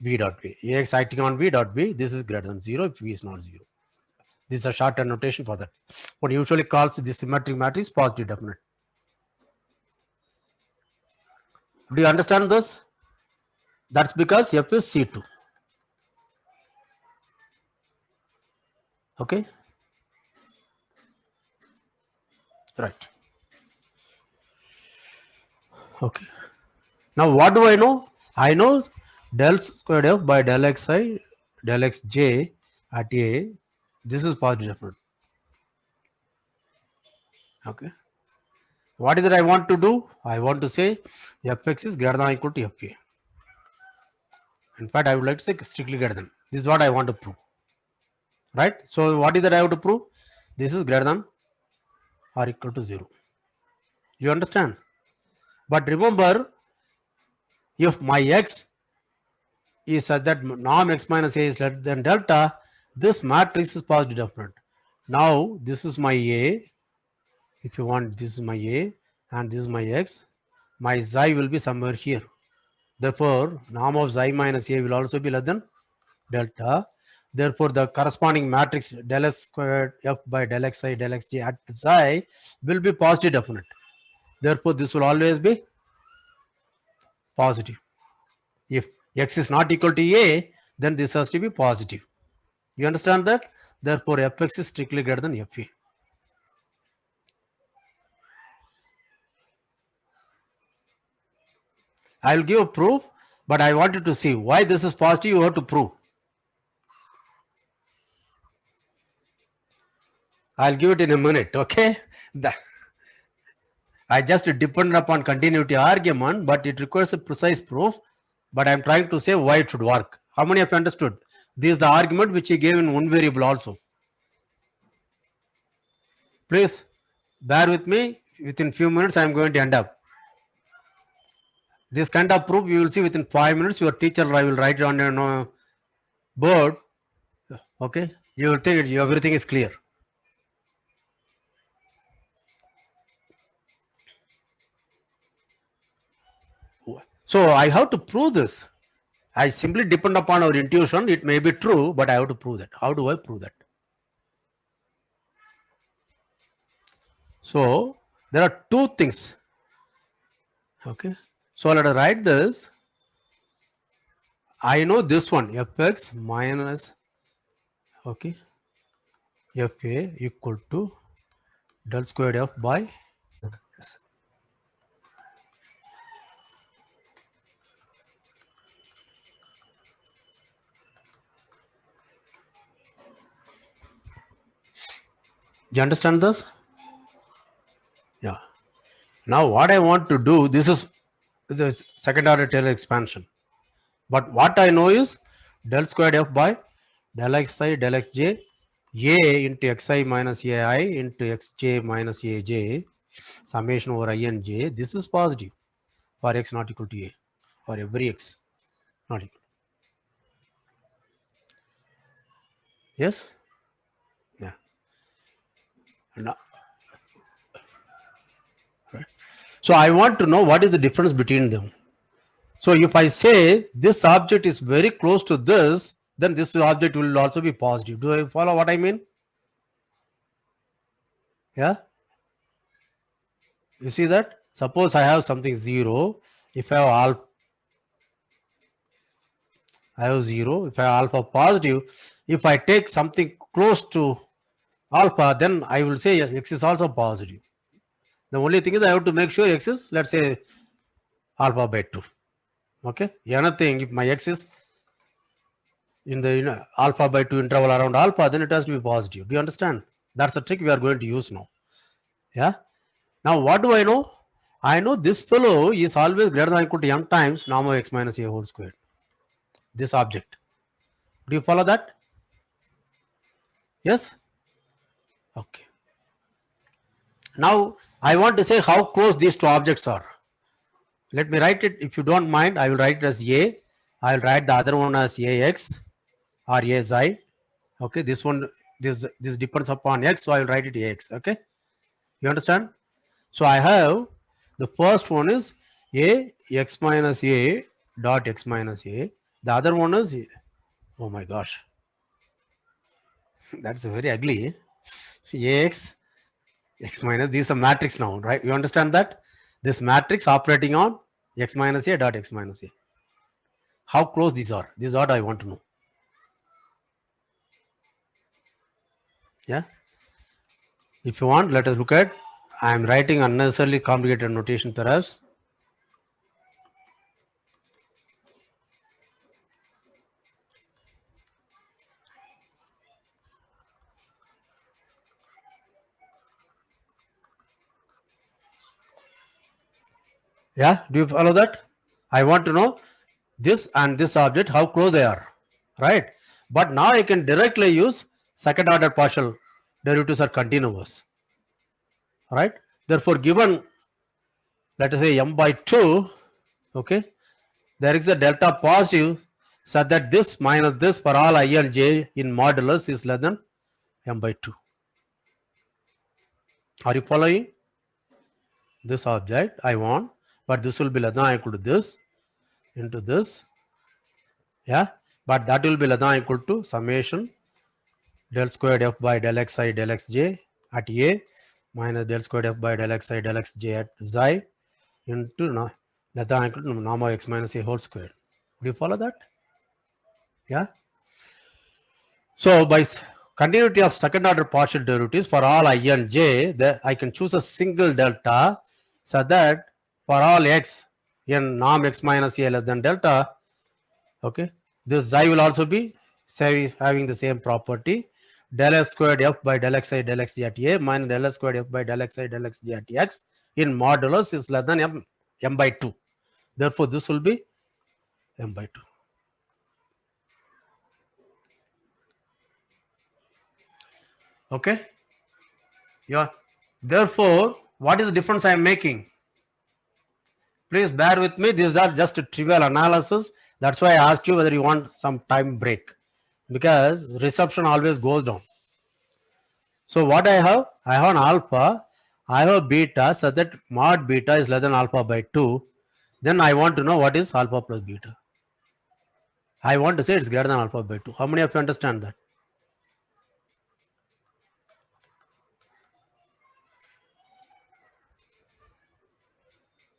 B dot B. AX acting on B dot B, this is greater than 0 if B is not 0. This is a shorthand notation for that. What usually calls this symmetric matrix positive definite. Do you understand this? That's because F is C2. Okay. Right. Okay. Now what do I know? I know del squared F by del xi del xj at A. This is positive definite. Okay. What is it I want to do? I want to say Fx is greater than or equal to Fa. In fact, I would like to say strictly greater than. This is what I want to prove. Right? So what is that I have to prove? This is greater than or equal to 0. You understand? But remember, if my x is such that norm x minus a is less than delta, this matrix is positive definite. Now this is my A. If you want, this is my A and this is my x. My xi will be somewhere here. Therefore, norm of xi minus a will also be less than delta. Therefore, the corresponding matrix del s squared F by del xi del xj at xi will be positive definite. Therefore, this will always be positive. If x is not equal to a, then this has to be positive. You understand that? Therefore, Fx is strictly greater than Fa. I will give a proof, but I wanted to see why this is positive. You have to prove. I'll give it in a minute. Okay. I just depend upon continuity argument, but it requires a precise proof. But I'm trying to say why it should work. How many of you understood? This is the argument which he gave in one variable also. Please bear with me. Within few minutes, I'm going to end up. This kind of proof you will see within 5 minutes. Your teacher will write it on your board. Okay. You will think everything is clear. So I have to prove this. I simply depend upon our intuition. It may be true, but I have to prove that. How do I prove that? So there are two things. Okay. So let us write this. I know this one, Fx minus, okay, Fa equal to del squared F by Yes. Do you understand this? Yeah. Now what I want to do, this is the second order Taylor expansion. But what I know is del squared F by del xi del xj a into xi minus ai into xj minus aj summation over I and j. This is positive for x not equal to a, for every x not equal. Yes? Yeah. Now, right. So I want to know what is the difference between them. So if I say this object is very close to this, then this object will also be positive. Do I follow what I mean? Yeah. You see that? Suppose I have something 0. If I have alpha, I have 0. If I have alpha positive, if I take something close to alpha, then I will say x is also positive. The only thing is I have to make sure x is, let's say, alpha by 2. Okay. Another thing, if my x is in the alpha by 2 interval around alpha, then it has to be positive. Do you understand? That's the trick we are going to use now. Yeah. Now what do I know? I know this fellow is always greater than or equal to m times norm of x minus a whole squared. This object. Do you follow that? Yes? Okay. Now I want to say how close these two objects are. Let me write it. If you don't mind, I will write it as A. I will write the other one as AX or AXi. Okay, this one, this depends upon X, so I will write it AX. Okay, you understand? So I have the first one is a x minus a dot x minus a. The other one is, oh my gosh, that's very ugly. Ax x minus, this is a matrix now, right? You understand that? This matrix operating on x minus a dot x minus a. How close these are? This is what I want to know. Yeah. If you want, let us look at. I am writing unnecessarily complicated notation perhaps. Yeah, do you follow that? I want to know this and this object, how close they are, right? But now I can directly use second order partial derivatives are continuous, right? Therefore, given, let us say m by 2, okay, there is a delta positive such that this minus this for all I and j in modulus is less than m by 2. Are you following? This object I want, but this will be less than or equal to this into this. Yeah, but that will be less than or equal to summation del squared f by del xi del xj at a minus del squared f by del xi del xj at xi into less than or equal to norm of x minus a whole squared. Do you follow that? Yeah. So by continuity of second order partial derivatives for all I and j, I can choose a single delta so that for all x in norm x minus a less than delta, okay, this xi will also be having the same property. Del s squared f by del xi del xj at a minus del s squared f by del xi del xj at x in modulus is less than m by 2. Therefore, this will be m by 2. Okay. Yeah. Therefore, what is the difference I am making? Please bear with me. These are just a trivial analysis. That's why I asked you whether you want some time break, because reception always goes down. So what I have an alpha, I have beta, so that mod beta is less than alpha by 2. Then I want to know what is alpha plus beta. I want to say it's greater than alpha by 2. How many of you understand that?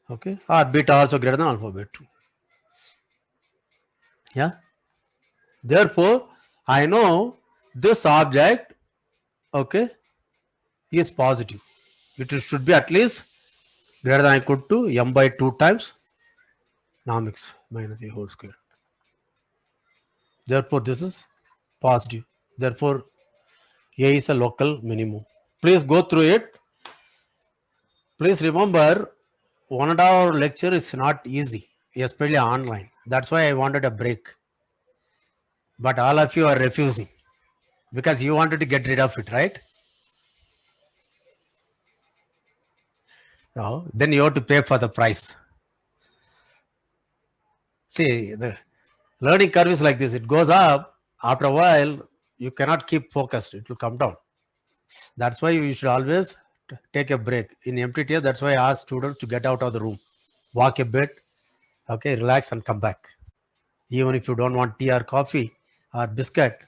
Okay, or beta also greater than alpha by 2. Yeah. Therefore, I know this object, okay, is positive. It should be at least greater than or equal to m by 2 times norm x minus a whole square. Therefore, this is positive. Therefore, a is a local minimum. Please go through it. Please remember, 1 hour lecture is not easy, especially online. That's why I wanted a break. But all of you are refusing because you wanted to get rid of it, right? No, then you have to pay for the price. See, the learning curve is like this. It goes up. After a while, you cannot keep focused. It will come down. That's why you should always take a break. In MTTS, that's why I ask students to get out of the room, walk a bit, okay, relax and come back. Even if you don't want tea or coffee or biscuit,